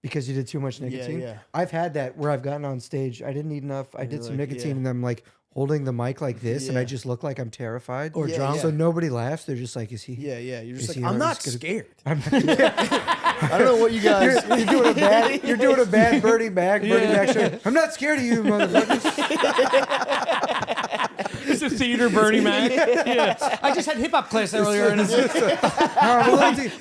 Because you did too much nicotine? yeah. I've had that where I've gotten on stage. I didn't eat enough. I did you're some like, nicotine yeah. and I'm like holding the mic like this and I Yeah. just look like I'm terrified. Or Yeah, drunk. yeah. So nobody laughs. They're just like, is he? Yeah. You're just Is like, he I'm not just gonna- scared. I'm I don't know what you guys. you're doing a bad. You're doing a bad Bernie Mac. Bernie Mac show. I'm not scared of you, motherfuckers. It's a theater Bernie Mac. Yeah. I just had hip hop class earlier, and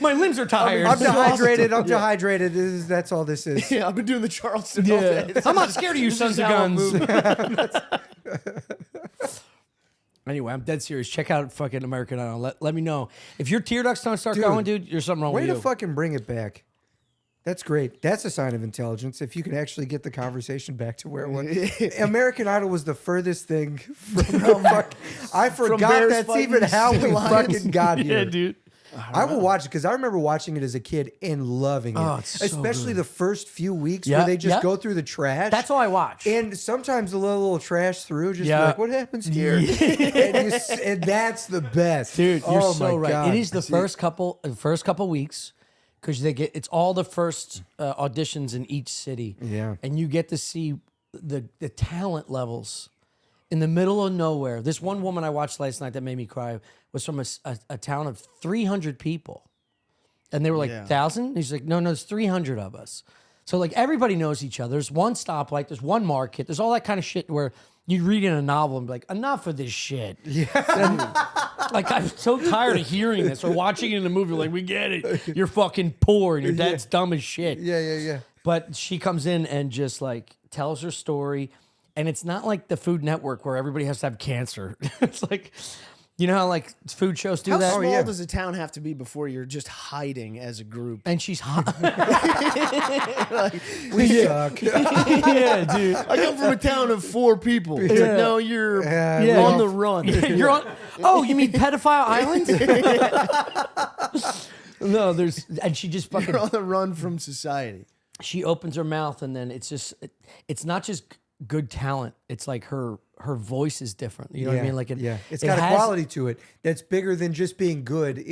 my limbs are tired. I'm dehydrated. I'm dehydrated. That's all this is. Yeah, I've been doing the Charleston all day. I'm not scared of you, sons of how I'm guns. Anyway, I'm dead serious. Check out fucking American Idol. Let me know. If your tear ducts don't start going, dude, there's something wrong with you. Way to fucking bring it back. That's great. That's a sign of intelligence. If you can actually get the conversation back to where it was. American Idol was the furthest thing from I forgot that's even how we fucking got here. Yeah, dude. I will watch it because I remember watching it as a kid and loving it. Oh, it's so especially good. the first few weeks where they just go through the trash. That's all I watch. And sometimes a little trash through, just like, what happens here? And that's the best. Dude, you're oh so my right. God. It is the first couple weeks because it's all the first auditions in each city. Yeah. And you get to see the talent levels in the middle of nowhere. This one woman I watched last night that made me cry was from a town of 300 people. And they were like, 1,000? He's like, no, there's 300 of us. So like everybody knows each other. There's one stoplight, there's one market, there's all that kind of shit where you read in a novel and be like, enough of this shit. Yeah. And, like I'm so tired of hearing this or watching it in a movie. Like, we get it. You're fucking poor and your dad's dumb as shit. Yeah. But she comes in and just like tells her story. And it's not like the Food Network where everybody has to have cancer. It's like, you know how like food shows do How that? small does a town have to be before you're just hiding as a group? And she's hot. We suck. Yeah, dude. I come from a town of 4 people. It's like, no, you're on the run. You're on. Oh, you mean Pedophile Island? No, and she just fucking. You're on the run from society. She opens her mouth and then it's not just good talent. It's like her voice is different. You know what I mean? Like it's got a quality to it that's bigger than just being good.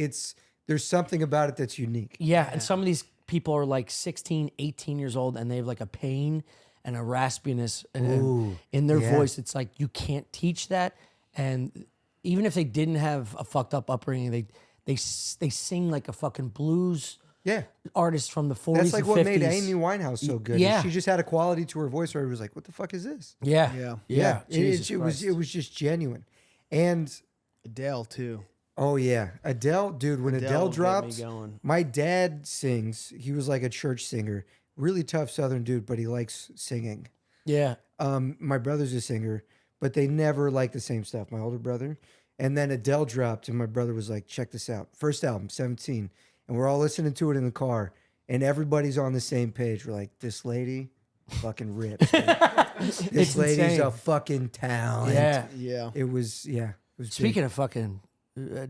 There's something about it that's unique. Yeah, and some of these people are like 16, 18 years old and they have like a pain and a raspiness in their voice. It's like you can't teach that. And even if they didn't have a fucked up upbringing, they sing like a fucking blues artist from the 40s That's like and what 50s. made Amy Winehouse so good. Yeah. She just had a quality to her voice where it was like, what the fuck is this? Yeah. It was just genuine. And Adele, too. oh yeah, Adele, dude, when Adele will get me dropped, going. my dad sings. He was like a church singer. Really tough Southern dude, but he likes singing. Yeah. My brother's a singer, but they never like the same stuff. My older brother. And then Adele dropped, and my brother was like, check this out. First album, 17. And we're all listening to it in the car, and everybody's on the same page. We're like, this lady fucking rips. This lady's insane. a fucking talent. Yeah. It was Speaking of fucking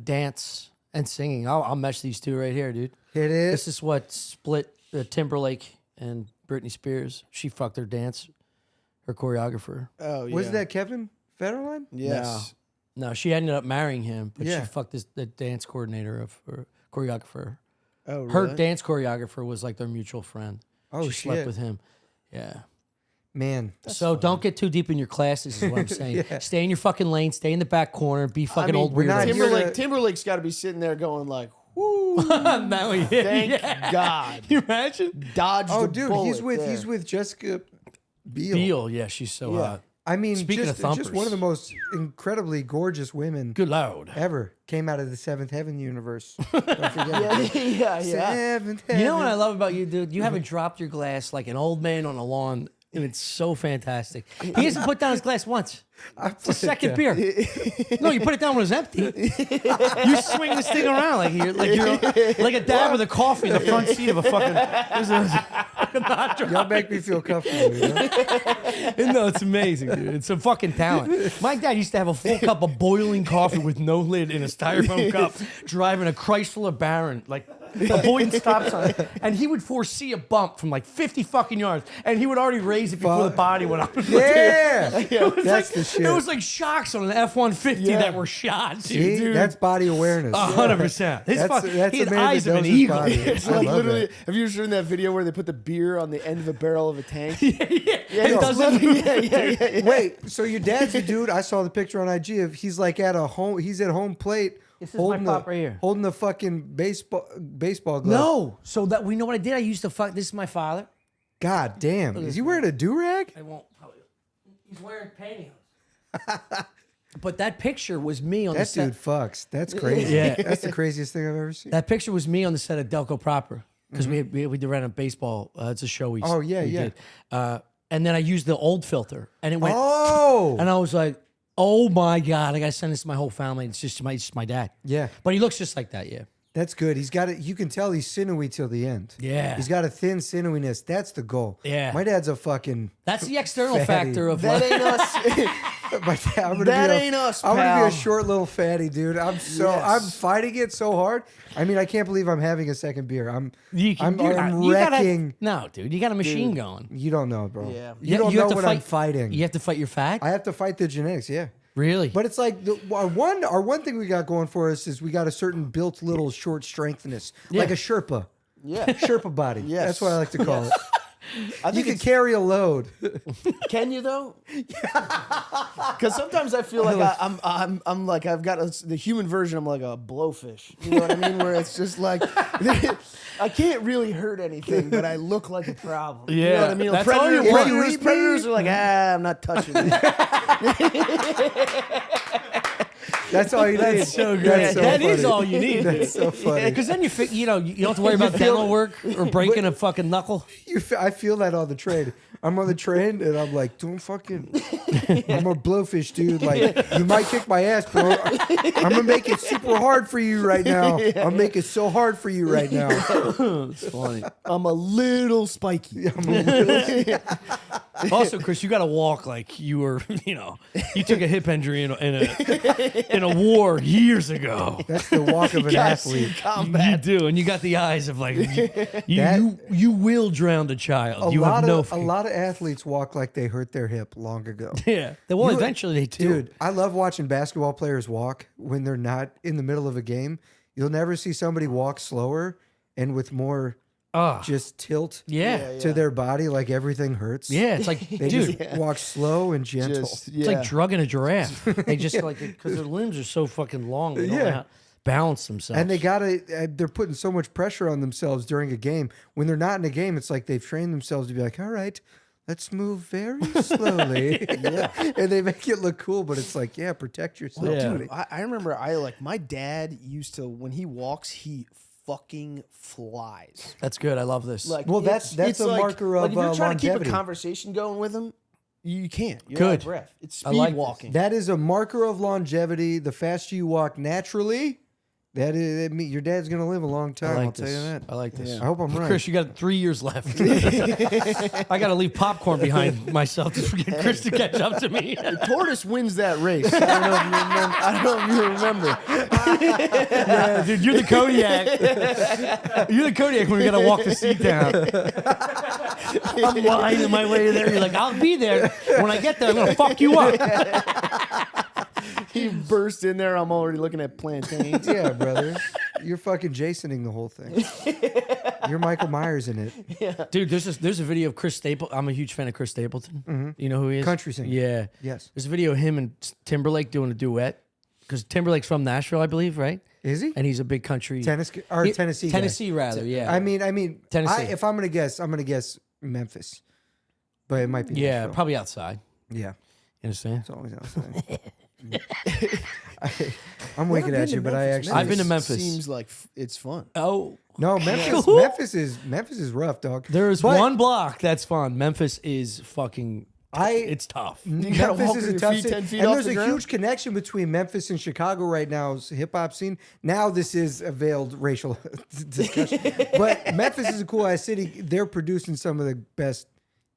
dance and singing, I'll mesh these two right here, dude. It is. This is what split Timberlake and Britney Spears. She fucked her choreographer. Oh, yeah. Was that Kevin Federline? Yes. No, she ended up marrying him, but Yeah. she fucked the dance coordinator of her choreographer. Oh, really? Her dance choreographer was like their mutual friend. Oh, she slept shit. with him. Yeah. Man. So don't get too deep in your classes is what I'm saying. Stay in your fucking lane, stay in the back corner, be fucking old we're not weirdos. Timberlake's got to be sitting there going like, whoo, No, thank God. Can you imagine? Dodged Oh, a dude, bullet he's there. with Jessica Biel. Beal, yeah, she's so hot. I mean, Speaking just of thumpers. one of the most incredibly gorgeous women Good Lord. ever. Came out of the Seventh Heaven universe. Don't forget. yeah. Seventh Heaven. You know what I love about you, dude? You haven't dropped your glass like an old man on a lawn, and it's so fantastic. He hasn't put down his glass once. It's the second beer. No, you put it down when it was empty. You swing this thing around like you're like a dad with a coffee in the front seat of a fucking. Y'all make me feel comfortable. You know? No, it's amazing, dude. It's a fucking talent. My dad used to have a full cup of boiling coffee with no lid in a styrofoam cup, driving a Chrysler Baron, like avoiding stop sign, and he would foresee a bump from like 50 fucking yards, and he would already raise it before the body went up. Yeah, that's the shit. It was like shocks on an F-150 that were shot, dude. See, dude. that's body awareness. 100%. That's He had Amanda eyes of an Dill's eagle. body. It's I like love literally. that. Have you ever seen that video where they put the beer on the end of a barrel of a tank? It doesn't move. yeah. Wait, so your dad's the dude? I saw the picture on IG of he's like at a home. He's at home plate. This is my pop right here. Holding the fucking baseball glove. No. So that we know what I did. I used to fuck. This is my father. God damn. Is he wearing a do-rag? I won't. He's wearing pantyhose. But that picture was me on the That set. dude fucks. That's crazy. Yeah. That's the craziest thing I've ever seen. That picture was me on the set of Delco Proper because we did run a baseball. It's a show we. Oh, yeah, we yeah. Did. And then I used the old filter, and it went. Oh. And I was like, Oh my God, I gotta send this to my whole family. It's just my dad. Yeah. But he looks just like that, yeah. That's good. He's got it. You can tell he's sinewy till the end. Yeah. He's got a thin sinewiness. That's the goal. Yeah. My dad's a fucking. That's the external Fatty. factor of That like, ain't us. My dad, I'm gonna That be ain't us, I'm gonna be pal. a short little fatty dude. I'm Yes. I'm fighting it so hard. I mean, I can't believe I'm having a second beer. I'm you wrecking. no, dude, you got a machine going. You don't know, bro. Yeah. You don't have know to what fight, I'm fighting. You have to fight your fat? I have to fight the genetics. Yeah. Really? But it's like our one thing we got going for us is we got a certain built little short strengthness, like a Sherpa. Yeah. Sherpa body. Yes. That's what I like to call it. I You think can it's, carry a load. can you though? Because sometimes I feel like I'm like I've got the human version. I'm like a blowfish. You know what I mean? Where it's just like I can't really hurt anything, but I look like a problem. You know what I mean? That's all you want. Predators are like, I'm not touching it. That's all you need. That's so great. That's so That is funny. all you need. That's so funny. Because then you don't have to worry about dental work or breaking a fucking knuckle. I feel that on the train. I'm on the train and I'm like, don't fucking. I'm a blowfish, dude. Like, you might kick my ass, bro. I'm gonna make it super hard for you right now. I'll make it so hard for you right now. It's funny. I'm a little spiky. Also, Chris, you got to walk like you were, you took a hip injury in a war years ago. That's the walk of an athlete. You do, and you got the eyes of like you will drown a child. You have no A fear. lot of athletes walk like they hurt their hip long ago. Yeah, well, eventually they do. Dude, I love watching basketball players walk when they're not in the middle of a game. You'll never see somebody walk slower and with more just tilt Yeah. to their body, like everything hurts. Yeah, it's like, They dude, just walk slow and gentle. Just, it's like drugging a giraffe. They just like, because their limbs are so fucking long, they don't know how to balance themselves. And they're putting so much pressure on themselves during a game. When they're not in a game, it's like they've trained themselves to be like, all right, let's move very slowly. And they make it look cool, but it's like, protect yourself. Yeah. buddy. I remember my dad used to, when he walks, he fucking flies. That's good. I love this. Like, Well, that's it's a like, marker of like if you're trying to keep longevity. a conversation going with him, you can't. You're Good. out of breath. It's I speed like this. walking. That is a marker of longevity. The faster you walk naturally, your dad's gonna live a long time. I'll tell you that. I like this. I hope I'm right. Chris, you got 3 years left. I got to leave popcorn behind myself to get Chris to catch up to me. Tortoise wins that race. I don't know if you remember. Yeah, dude, you're the Kodiak. You're the Kodiak when we got to walk the seat down. I'm winding my way there. You're like, I'll be there. When I get there, I'm going to fuck you up. He burst in there. I'm already looking at plantains. Yeah, brother. You're fucking Jasoning the whole thing. You're Michael Myers in it. Dude, there's a video of Chris Stapleton. I'm a huge fan of Chris Stapleton. You know who he is? Country singer. Yeah. Yes. There's a video of him and Timberlake doing a duet. Because Timberlake's from Nashville, I believe, right? Is he? And he's a big country. Tennessee guy. Tennessee, rather, yeah. I mean, Tennessee. if I'm gonna guess, Memphis, but it might be. Yeah, Nashville. probably outside. Yeah, You understand? it's always outside. I'm winking at you, but I actually. I've been to Memphis. Seems like it's fun. Oh, No, Memphis is rough, dog. there's But one block that's fun. Memphis is fucking. It's tough. You gotta Memphis walk is with a your tough feet city. 10 feet And off there's the a ground? huge connection between Memphis and Chicago right now's hip hop scene. Now this is a veiled racial discussion, but Memphis is a cool ass city. They're producing some of the best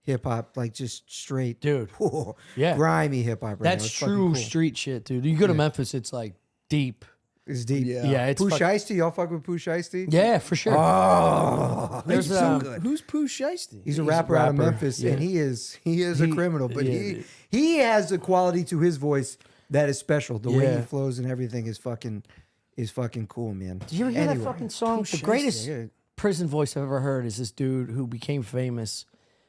hip hop, like just straight, Dude. whoa, Yeah. grimy hip hop. Right now. That's It's fucking true cool. street shit, dude. You go to Memphis, it's like deep. It's deep. Yeah, it's Pooh fuck- Shiesty. Y'all fuck with Pooh Shiesty? Yeah, for sure. Oh, There's he's so um, good. Who's Pooh Shiesty? He's a rapper out of rapper, Memphis, yeah. and he is a criminal, but yeah, he has a quality to his voice that is special. The way Yeah. he flows and everything is fucking cool, man. Did you ever hear that fucking song? The greatest prison voice I've ever heard is this dude who became famous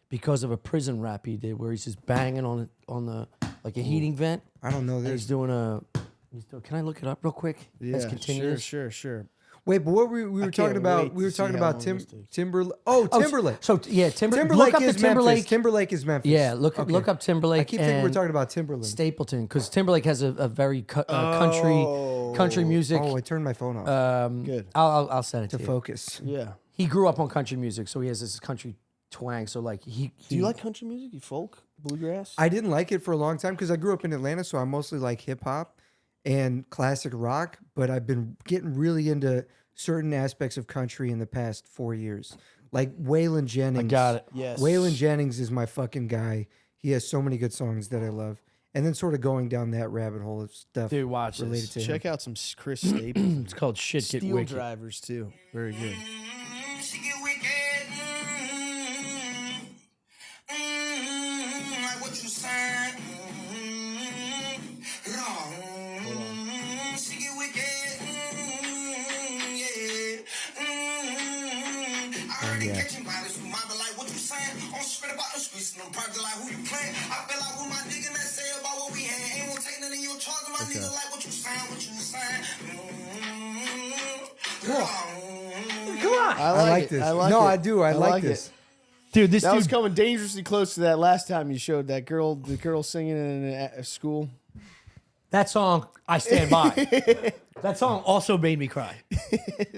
because of a prison rap he did, where he's just banging on the like a heating vent. I don't know And this. he's doing a. Can I look it up real quick? Let's continue. Sure. Wait, but what we were talking can't about? wait We were to talking see how about long this takes. Timberlake. Oh, Timberlake. So yeah, Timberlake look up is the Timberlake. Memphis. Timberlake is Memphis. Yeah, look up Timberlake. I keep thinking we're and talking about Timberland. Stapleton, because Timberlake has a very country music. Oh, I turned my phone off Good. I'll send it to to you. focus. Yeah. He grew up on country music, so he has this country twang. So like Do you like country music? You folk, bluegrass? I didn't like it for a long time because I grew up in Atlanta, so I mostly like hip hop and classic rock. But I've been getting really into certain aspects of country in the past 4 years. Like Waylon Jennings. I got it. Yes. Waylon Jennings is my fucking guy. He has so many good songs that I love. And then sort of going down that rabbit hole of stuff Dude, watch related this. to him. Check out some Chris Staples. It's called Shit Get Steel Wicked. Drivers too. Very good. She get wicked. Like what you saying. Wrong. She get wicked. Yeah. I heard it catching bodies from mother like what you saying. On spread about the streets and I'm probably like who you playing. I feel like with my nigga that say about what we had. Ain't gonna take none of your charge. My nigga like what you saying. What you saying. Come on. I I like it. this. I like no, it. I do. I like it. this. Dude, this That dude. was coming dangerously close to that last time you showed that girl, the girl singing in a school. That song, I stand by. That song also made me cry.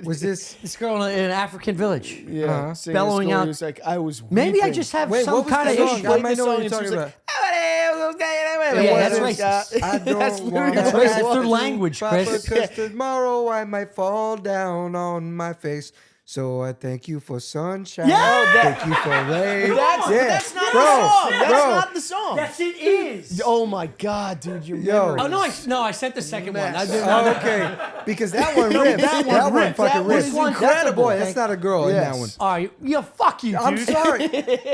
Was this? This girl in an African village. Yeah, singing Bellowing a story. out. It was like I was. Maybe I weeping. just have Wait, some what was kind the of song? issue. I might the know what song you're and she talking was about. like, Yeah, that's racist. I That's don't literally want what it It's their was. language, Chris. because tomorrow I might fall down on my face. So I thank you for sunshine. Yeah! Thank you for rain. That's not bro, the song. That's bro. not the song. Yes, it is. Oh my god, dude, your Yo. memory. Oh no, I sent the second one. I Mess. did Oh, not. okay, because that one ripped. that one ripped. fucking That ripped. was one- That's a incredible. boy. That's not a girl in that one. Yes. All right, yeah, fuck you, dude. I'm sorry.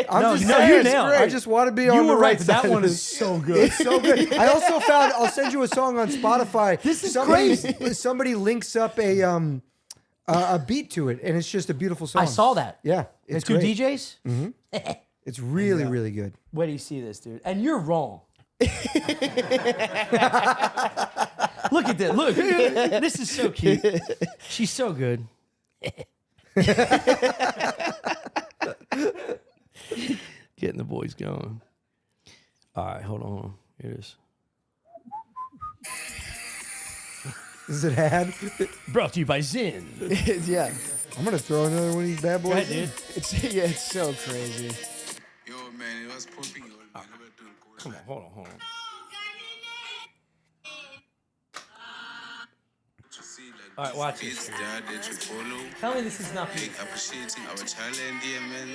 I'm No, just no, saying. you nailed it. I just want to be on You the were right right. But side that one of is this. so good. It's so good. I also found. I'll send you a song on Spotify. This is crazy. Somebody links up a beat to it, and it's just a beautiful song. I saw that. Yeah, The it's two great. DJs. It's really, really good. Where do you see this, dude? And you're wrong. Look at this. Look, this is so cute. She's so good. Getting the boys going. All right, hold on. Here it is. Is it ad? Brought to you by Zin. Yeah, I'm gonna throw another one of these bad boys. Go ahead, in. dude. it's so crazy. Yo, man, it was popping. Come on, hold on. All right, watch this. dude. Tell me this is not me. Appreciating our talent, dear man.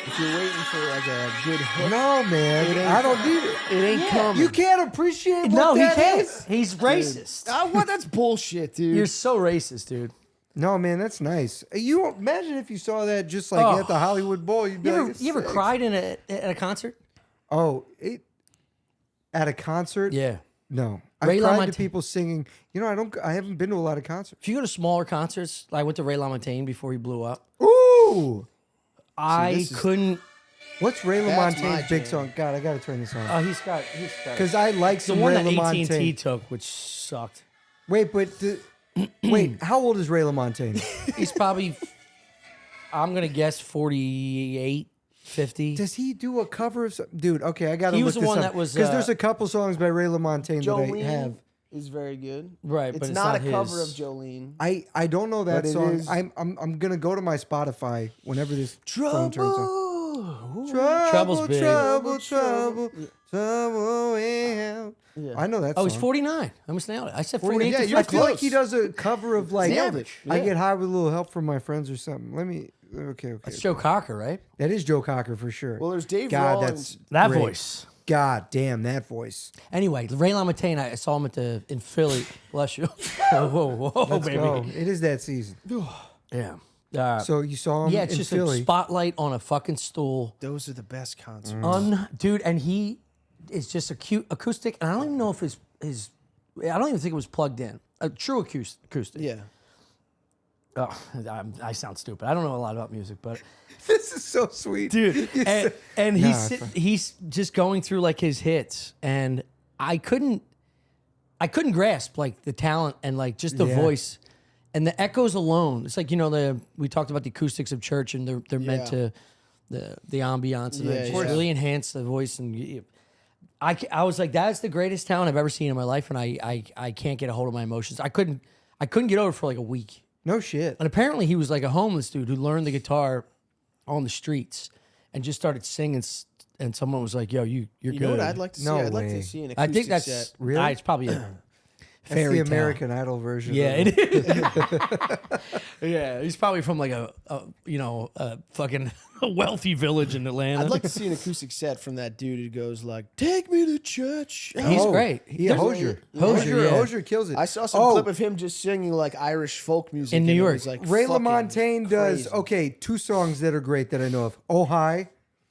If you're waiting for like a good hook, No, man, I don't need it. it ain't coming. You can't appreciate what No, he that can't. is? He's racist. What? That's bullshit, dude. You're so racist, dude. No, man, that's nice. You imagine if you saw that just like Oh. at the Hollywood Bowl. You'd be You like, ever, "It's you ever sick." cried at a concert? Oh, at a concert? Yeah. No, I Ray cried LaMontagne. to people singing. You know, I haven't been to a lot of concerts. If you go to smaller concerts, I went to Ray LaMontagne before he blew up. Ooh, I this is- couldn't. what's Ray That's my LaMontagne's big jam. song? God, I gotta turn this on. He's got. Because I like the some one Ray that LaMontagne. AT&T took, which sucked. Wait, but wait, how old is Ray LaMontagne? He's probably. I'm gonna guess 48, 50. Does he do a cover of some dude? Okay, I gotta He look was the this one up. that was, because there's a couple songs by Ray LaMontagne that I Jolene have. is very good. Right, It's but it's not not a cover of his. Jolene. I don't know that But it song. is- I'm gonna go to my Spotify whenever this phone turns on. Trouble's big. Trouble, yeah. Yeah. I know that Oh, song. he's 49. I almost nailed it. I said 49. 48. Yeah, to you're I 50. feel like close. he does a cover of like Nailed it. I Yeah. Get High with a Little Help from My Friends or something. Let me okay. That's Joe Cocker, right? That is Joe Cocker for sure. Well, there's Dave God, Rowland. that's That great. voice. God damn that voice. Anyway, Ray LaMontagne, I saw him in Philly. Bless you. whoa, Let's baby. go. It is that season. Yeah. So you saw him Yeah, it's in just Philly. a spotlight on a fucking stool. Those are the best concerts. Dude, and he is just a cute acoustic, and I don't even know if his I don't even think it was plugged in. A true acoustic. Yeah. Oh, I sound stupid. I don't know a lot about music, but This is so sweet. dude, and Nah, he's just going through like his hits, and I couldn't. I couldn't grasp like the talent and like just the voice and the echoes alone. It's like, we talked about the acoustics of church and they're meant to the ambiance and it just really enhance the voice. And I was like, that's the greatest talent I've ever seen in my life. And I can't get a hold of my emotions. I couldn't get over it for like a week. No shit. And apparently he was like a homeless dude who learned the guitar on the streets and just started singing. And someone was like, "Yo, you're good." You know what I'd like to see? No I'd like way. to see an I think acoustic that's set. Really? It's probably a That's fairy the tale. American Idol version. Yeah, of it. it is. Yeah, he's probably from like a fucking wealthy village in Atlanta. I'd like to see an acoustic set from that dude who goes like, "Take me to church." He's Oh, great. Yeah, Hosier. Hosier, yeah. Hosier kills it. I saw some clip of him just singing like Irish folk music In New and it York. was, like, Ray fucking LaMontagne does crazy. two songs that are great that I know of. Oh Hi.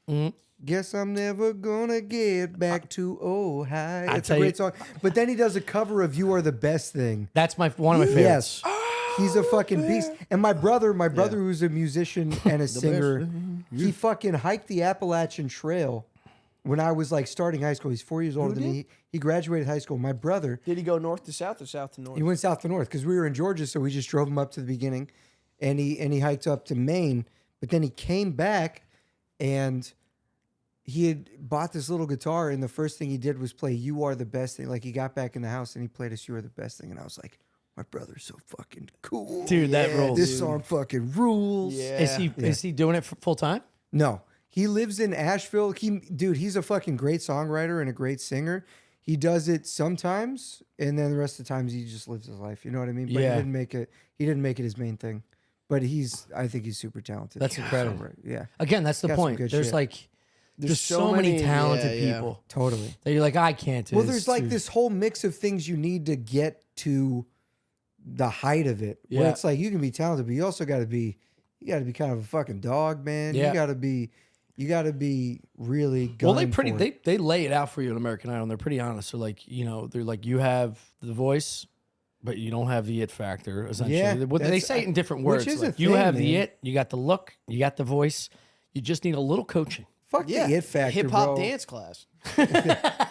Mm-hmm. Guess I'm never gonna get back to Oh Hi. It's a tell you- great song. But then he does a cover of You Are the Best Thing. That's one of my favorites. Yes. He's a fucking beast. And my brother who's a musician and a singer, he fucking hiked the Appalachian Trail when I was like starting high school. He's 4 years older than me. He graduated high school. My brother, Did he go north to south or south to north? he went south to north because we were in Georgia, so we just drove him up to the beginning, and he hiked up to Maine. But then he came back, and he had bought this little guitar, and the first thing he did was play "You Are the Best Thing." Like he got back in the house and he played us "You Are the Best Thing," and I was like, "My brother's so fucking cool, Dude, that rules. This song fucking rules." Yeah. Is he doing it full time? No, he lives in Asheville. He's a fucking great songwriter and a great singer. He does it sometimes, and then the rest of the times he just lives his life. You know what I mean? But Yeah. he didn't make it his main thing. But I think he's super talented. That's incredible. Songwriter. Yeah, Again, that's the Got some point. good There's shit. like there's so so many many- talented yeah. people totally. that you're like, I can't do Well, this. there's like dude. this whole mix of things you need to get to the height of it. Where Yeah. it's like you can be talented, but you also got to be kind of a fucking dog, man. Yeah. You got to be really Well, gunning for it. they lay it out for you in American Idol. And they're pretty honest. So like, they're like, you have the voice, but you don't have the it factor. Essentially, Yeah, they that's- say it in different which words. is a Like, you thing, have the man. it, you got the look, you got the voice. You just need a little coaching. Fuck Yeah, the it factor, hip hop bro. dance class.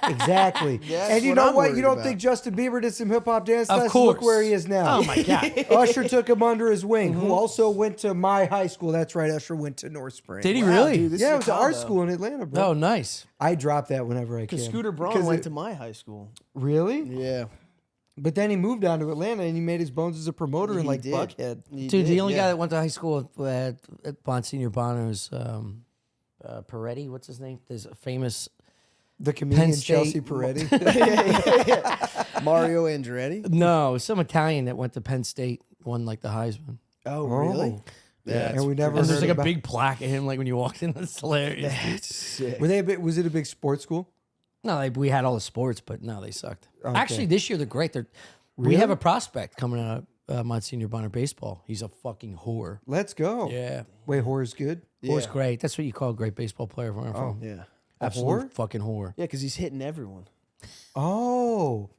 Exactly. That's And you what know I'm what? worried You don't about. think Justin Bieber did some hip hop dance Of lessons? course. Look where he is now. Oh my god! Usher took him under his wing, who also went to my high school. That's right. Usher went to North Spring. Did he Wow, really? dude, this Yeah, is it was a an art combo. school in Atlanta, bro. Oh, nice. I drop that whenever I can. Scooter Braun 'Cause went it- to my high school. Really? Yeah. But then he moved down to Atlanta and he made his bones as a promoter in He like did. Buckhead. Dude, the only guy that went to high school at Monsignor Bonner is Peretti. What's his name? There's a famous The comedian Penn State- Chelsea Peretti. Mario Andretti. no, some Italian that went to Penn State won like the Heisman. Oh, really? Oh. Yeah. And we never And there's heard like a about- big plaque of him like when you walked in. It's hilarious. That's sick. Was it a big sports school? No, we had all the sports, but no, they sucked. Okay. Actually, this year they're great. We have a prospect coming out of Monsignor Bonner baseball. He's a fucking whore. Let's go. Yeah, Wait, Horace good? whore's Yeah. great. That's what you call a great baseball player where I'm from. Yeah. Absolute whore? fucking whore. Yeah, because he's hitting everyone. Oh,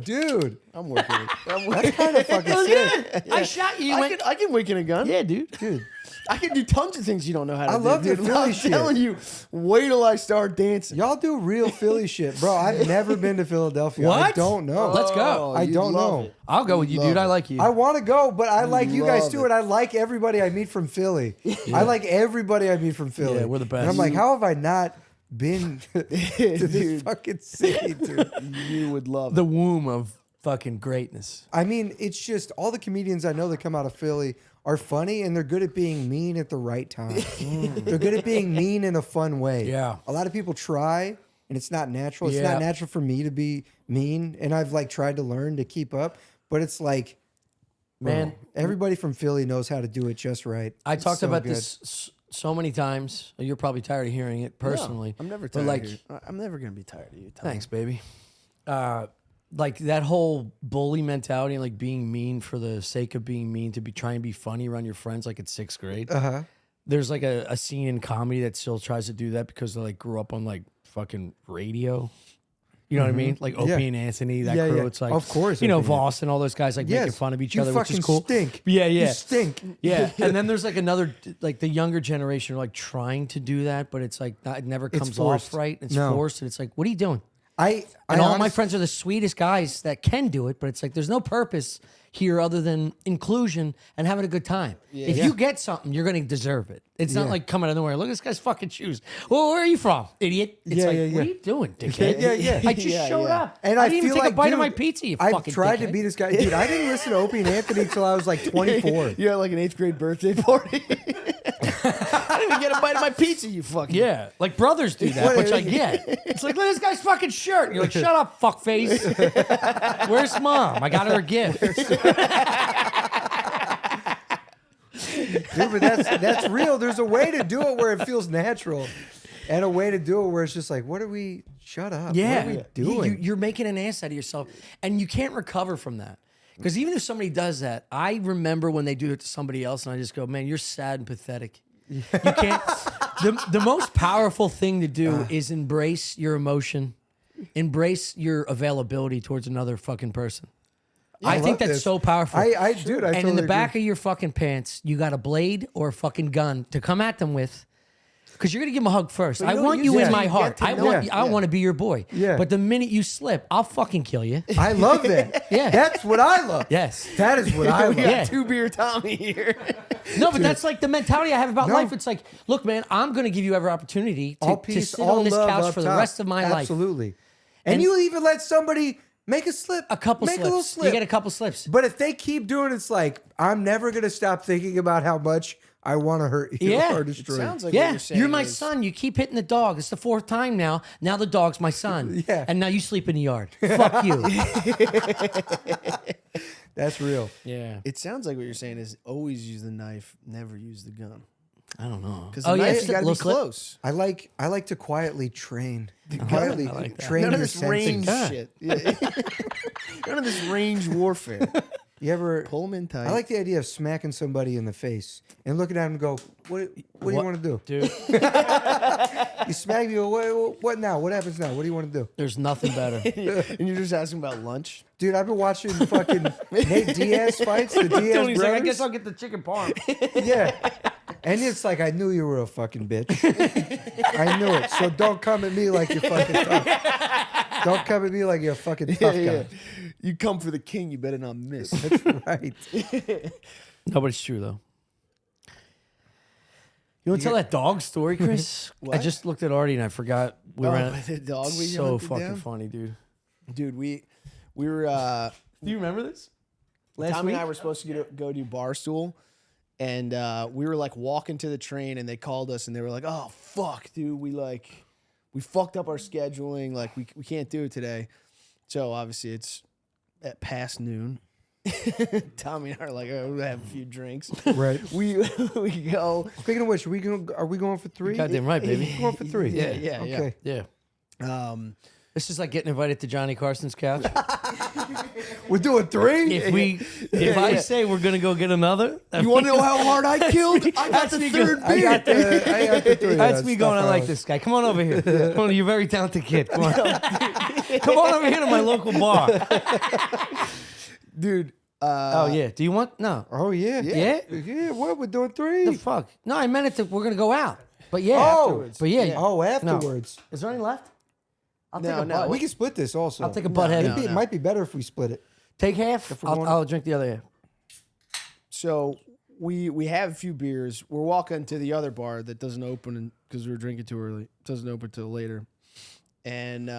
dude. I'm working it. I'm That's working kind of fucking sick. I shot you. I can wink in a gun. Yeah, dude. Dude, I can do tons of things you don't know how to I do. love the dude. Philly I'm shit. telling you, wait till I start dancing. y'all do real Philly shit. Bro, I've never been to Philadelphia. I What? don't know. Let's go. I you'd don't love know. it. I'll go with you, Love dude. I it. like you. I want to go, but I like you guys love too, it. and I like everybody I meet from Philly. I like everybody I meet from Philly. Yeah, we're the best. And I'm like, how have I not been to this fucking city, dude? You would love the it. womb of fucking greatness. I mean, it's just all the comedians I know that come out of Philly are funny, and they're good at being mean at the right time. They're good at being mean in a fun way. Yeah. A lot of people try, and it's not natural. It's Yeah. not natural for me to be mean, and I've like tried to learn to keep up, but it's like, Man, everybody from Philly knows how to do it just right. I It's talked so about good. this so many times. You're probably tired of hearing it personally. I'm never But tired. like, of you. I'm never gonna be tired of you. Tom. thanks, baby. Like that whole bully mentality and like being mean for the sake of being mean to be trying to be funny around your friends like it's sixth grade. Uh-huh. There's like a scene in comedy that still tries to do that because they like grew up on like fucking radio. You know what I mean? Like Opie Yeah. and Anthony, that Yeah, crew. yeah. It's like, Of course, you know, Opie and- Voss and all those guys like making fun of each you other, which is fucking cool. Stink. Yeah, yeah. You stink. Yeah, and then there's like another, like the younger generation are like trying to do that, but it's like not, it never comes forced. off right. It's No. forced, and it's like, what are you doing? And all my friends are the sweetest guys that can do it, but it's like there's no purpose here other than inclusion and having a good time. If you get something, you're going to deserve it. It's not like coming out of nowhere. Look at this guy's fucking shoes. Well, where are you from, idiot? It's what are you doing, dickhead? I just showed up. And I I didn't even feel take a bite dude, of my pizza, you fucking I've tried to dickhead. be this guy. Dude, I didn't listen to Opie and Anthony until I was like 24. You had like an 8th grade birthday party. I didn't even get a bite of my pizza, you fucking. Yeah, like brothers do that, which I get. It's like, look at this guy's fucking shirt. You're like, shut up, fuckface. Where's mom? I got her a gift. Dude, but that's real. There's a way to do it where it feels natural, and a way to do it where it's just like, what are we? Shut up. Yeah, What are we doing? you're making an ass out of yourself, and you can't recover from that. Because even if somebody does that, I remember when they do it to somebody else, and I just go, man, you're sad and pathetic. You can't. The most powerful thing to do is embrace your emotion, embrace your availability towards another fucking person. I think that's so powerful. I do. And in the back of your fucking pants, you got a blade or a fucking gun to come at them with. Because you're gonna give them a hug first. I want you in my heart. I want to be your boy. Yeah. But the minute you slip, I'll fucking kill you. I love that. Yeah. That's what I love. Yes. That is what I love. Yeah. 2-beer Tommy here. No, but that's like the mentality I have about No. life. It's like, look, man, I'm gonna give you every opportunity All to peace, sit all on this love couch up for the top. rest of my life. Absolutely. And And- you even let somebody make a slip. A couple make slips. a little slip. You get a couple slips. But if they keep doing it, it's like, I'm never going to stop thinking about how much I want to hurt you Yeah. or It destroy you. Sounds like what Yeah, you're saying. you're my is- son. You keep hitting the dog. It's the 4th time now. Now the dog's my son. Yeah. And now you sleep in the yard. Fuck you. That's real. Yeah. It sounds like what you're saying is always use the knife, never use the gun. I don't know. Because the knife, you got to be little slip. close. I like to quietly train. Quietly I like that. train None of your this senses. range God. shit. Yeah. None of this range warfare. You ever Pull them in tight. I like the idea of smacking somebody in the face and looking at them and go, what do you want to do? Dude, You smack me, you go, what now? What happens now? What do you want to do? there's nothing better. and you're just asking about lunch. Dude, I've been watching fucking Nate Diaz fights, the Diaz Tony's brothers. like, I guess I'll get the chicken parm. Yeah. And it's like, I knew you were a fucking bitch. I knew it. So don't come at me like you're fucking tough. Don't come at me like you're a fucking tough guy. You come for the king, you better not miss. Right. No, but it's true, though. You want to tell that dog story, Chris? I What? just looked at Artie and I forgot. We Oh, ran. the dog we so hunted fucking down? funny, dude. Dude, we were Do you remember this? Tommy and I were supposed to go do Barstool, and we were like walking to the train, and they called us, and they were like, "Oh fuck, dude, we fucked up our scheduling. Like we can't do it today." So obviously it's at past noon. Tommy and I are like, "Oh, we'll have a few drinks." Right. We go. Speaking of which, are we going for 3? Goddamn right, baby. We're going for 3. Yeah. Okay. Yeah. Um, This is like getting invited to Johnny Carson's couch. We're doing 3? If I say we're gonna go get another, you want to know how hard I killed? I got the third I beer. got the 3. that's me going. I like this guy. Come on over here. Come on, you're a very talented kid. Come on, come on over here to my local bar. Dude. Oh yeah. Do you want? No. Oh, yeah. Yeah. Yeah, what? We're doing The 3? fuck? No, I meant it that we're gonna go out. But yeah. Oh. Afterwards. But yeah. Oh, afterwards. Is there any left? I'll No, take a no. butt. We can split this also. I'll take a butt head. It might be better if we split it. Take half. we're going- I'll drink the other half. So we have a few beers. We're walking to the other bar that doesn't open because we were drinking too early. It doesn't open till later. And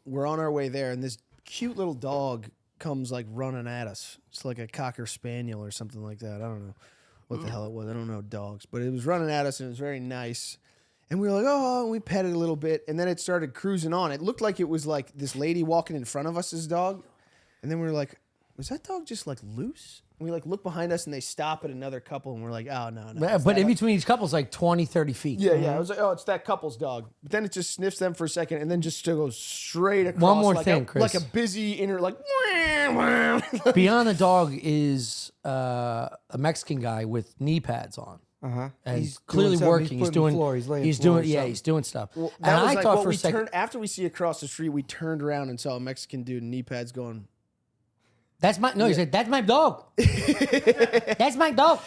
we're on our way there, and this cute little dog comes like running at us. It's like a Cocker Spaniel or something like that. I don't know what the hell it was. I don't know dogs, but it was running at us, and it was very nice. And we were like, oh, and we pet it a little bit, and then it started cruising on. It looked like it was like this lady walking in front of us, this dog. And then we were like, was that dog just like loose? And we like look behind us, and they stop at another couple, and we're like, oh, no. But in between each couple's like 20, 30 feet. Yeah. I was like, oh, it's that couple's dog. But then it just sniffs them for a second, and then just still goes straight across. One more like thing, Chris. Like a busy inner, like, Beyond the dog is a Mexican guy with knee pads on. Uh-huh. And He's clearly doing working. something. He's putting the floor. He's laying he's floor or doing something. he's doing stuff. Well, and that was I like thought what for a we second, turned after we see across the street. We turned around and saw a Mexican dude in knee pads going. that's my he said, that's my dog. That's my dog.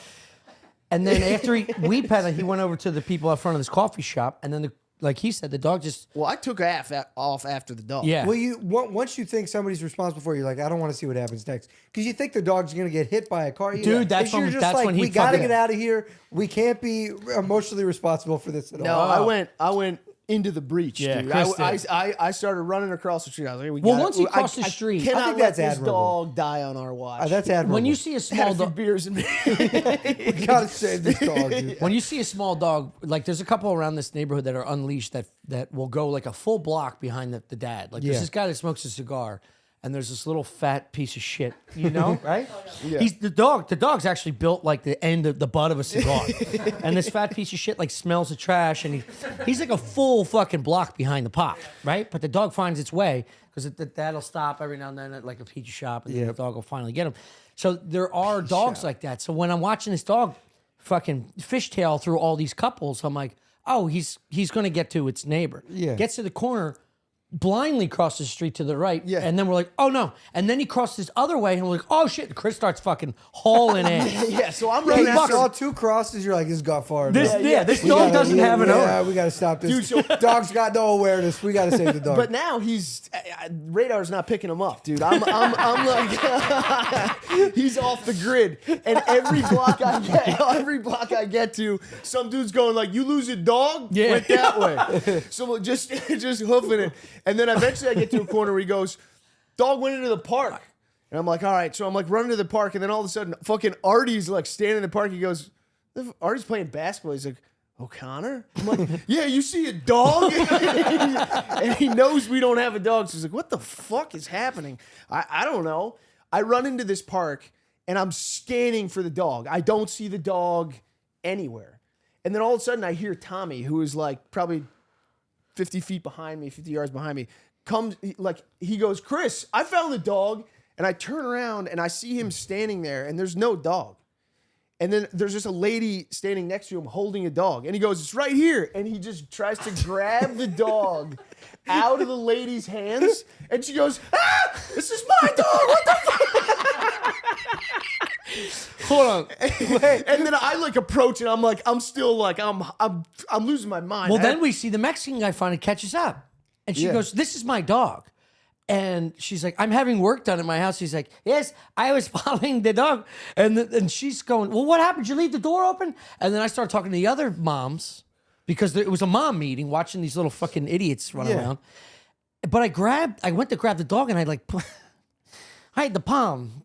And then after we petted, he went over to the people out front of this coffee shop, and then like he said, the dog just Well, I took off after the dog. yeah. Well, once you think somebody's responsible for it, you're like, I don't want to see what happens next, because you think the dog's gonna get hit by a car. Dude, that's you're when- just that's like, when he we gotta fucking- get out of here. We can't be emotionally responsible for this at No, all. I went into the breach, Yeah, dude. Chris did. I started running across the street. I was like, Well, once he crossed the street- cannot I think let that's this admirable. dog die on our watch. That's admirable. when you see a Had small a few dog, beers and we gotta save this dog, dude. when you see a small dog, like there's a couple around this neighborhood that are unleashed that will go like a full block behind the dad. Like Yeah. there's this guy that smokes a cigar, and there's this little fat piece of shit, you know, right? Yeah. He's the dog. The dog's actually built like the end of the butt of a cigar, and this fat piece of shit like smells the trash, and he's like a full fucking block behind the pop, right? But the dog finds its way because the dad'll stop every now and then at like a pizza shop, and then the dog will finally get him. So there are dogs like that. So when I'm watching this dog fucking fishtail through all these couples, I'm like, oh, he's gonna get to its neighbor. Yeah. Gets to the corner, blindly crosses the street to the right. Yeah. And then we're like, oh no. And then he crosses this other way, and we're like, oh shit. Chris starts fucking hauling in. yeah, so I'm You running after. saw 2 crosses, you're like, this got far This, enough. this We dog gotta- doesn't have an Yeah, owner. we gotta stop this. Dude, so- Dog's got no awareness. We gotta save the dog. But now radar's not picking him up, dude. I'm like, he's off the grid, and every block I get to, some dude's going like, "You lose a dog, Yeah. went that way." So just hoofing it, and then eventually I get to a corner where he goes, "Dog went into the park," and I'm like, "All right." So I'm like running to the park, and then all of a sudden, fucking Artie's like standing in the park. He goes, "Artie's playing basketball." He's like, O'Connor? I'm like, yeah, you see a dog? And he knows we don't have a dog. So he's like, what the fuck is happening? I don't know. I run into this park and I'm scanning for the dog. I don't see the dog anywhere. And then all of a sudden I hear Tommy, who is like probably 50 feet behind me, 50 yards behind me, comes, like, he goes, Chris, I found the dog. And I turn around and I see him standing there and there's no dog. And then there's just a lady standing next to him holding a dog. And he goes, it's right here. And he just tries to grab the dog out of the lady's hands. And she goes, ah, this is my dog. What the fuck? Hold on. And then I like approach and I'm like, I'm still like, I'm losing my mind. Well, then we see the Mexican guy finally catches up. And she Yeah. goes, this is my dog. And she's like, I'm having work done in my house. He's like, yes, I was following the dog. And she's going, well, what happened? Did you leave the door open? And then I started talking to the other moms because it was a mom meeting watching these little fucking idiots run around. But I went to grab the dog and I had the palm.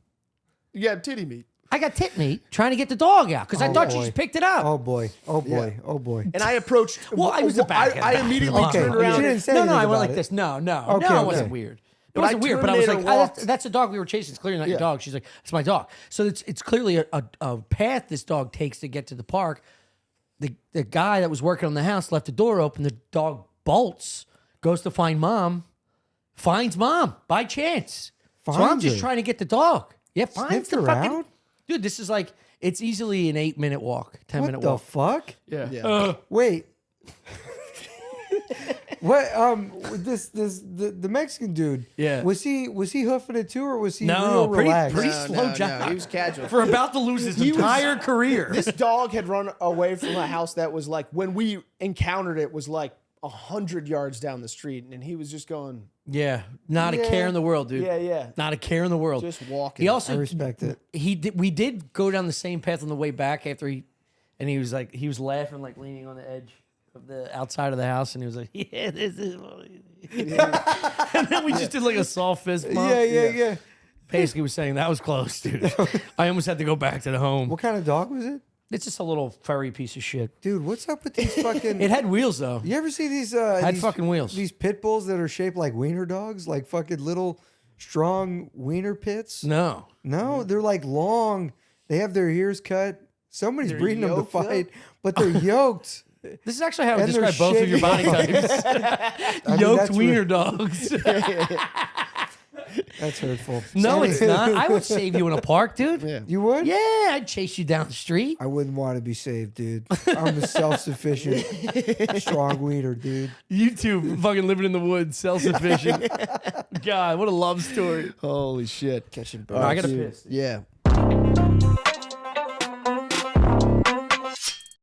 You got titty meat. I got tit meat trying to get the dog out because I thought she boy. just picked it up. oh boy, oh boy, Yeah. oh boy. And I approached. Well, I was the back. I immediately Okay, turned you around. didn't say no, anything I went about like it. this. No, Okay, it wasn't okay. weird. It But wasn't I weird, but I was like, Terminator walked. that's a dog we were chasing. It's clearly not your Yeah. dog. She's like, it's my dog. So it's clearly a path this dog takes to get to the park. The guy that was working on the house left the door open. The dog bolts, goes to find mom, finds mom by chance. So I'm Finds just her? trying to get the dog. Yeah, finds Sniffed the her fucking out? dude. This is like it's easily an 8-minute walk, 10-minute What the walk. fuck? Yeah. Yeah. Wait. What? The Mexican dude. Yeah. Was he hoofing it too, or was he No, real relaxed? pretty No, slow no, job. he was casual. For about to lose his He was- entire career. This dog had run away from a house that was like, when we encountered it, was like 100 yards down the street, and he was just going, Yeah, not a Yeah. care in the world, dude. yeah. Not a care in the world. Just walking. He I also respect it. we did go down the same path on the way back after he was laughing, like leaning on the edge of the outside of the house, and he was like, yeah, this is and then we just did like a soft fist bump. Yeah. Basically was saying that was close, dude. I almost had to go back to the home. What kind of dog was it? It's just a little furry piece of shit. Dude, what's up with these fucking... It had wheels though. You ever see these... Had fucking wheels. These pit bulls that are shaped like wiener dogs? Like fucking little, strong wiener pits? No. No, they're like long. They have their ears cut. Somebody's They're breeding them to yoked up? fight, but they're yoked. This is actually how I And they're describe both of your body shaped- types. mean, Yoked that's wiener re- dogs. That's hurtful. No, it's not. I would save you in a park, dude. Yeah. You would? Yeah, I'd chase you down the street. I wouldn't want to be saved, dude. I'm a self-sufficient, strong wiener, dude. You two fucking living in the woods, self-sufficient. God, what a love story. Holy shit. Catching I gotta Dude, piss. Yeah.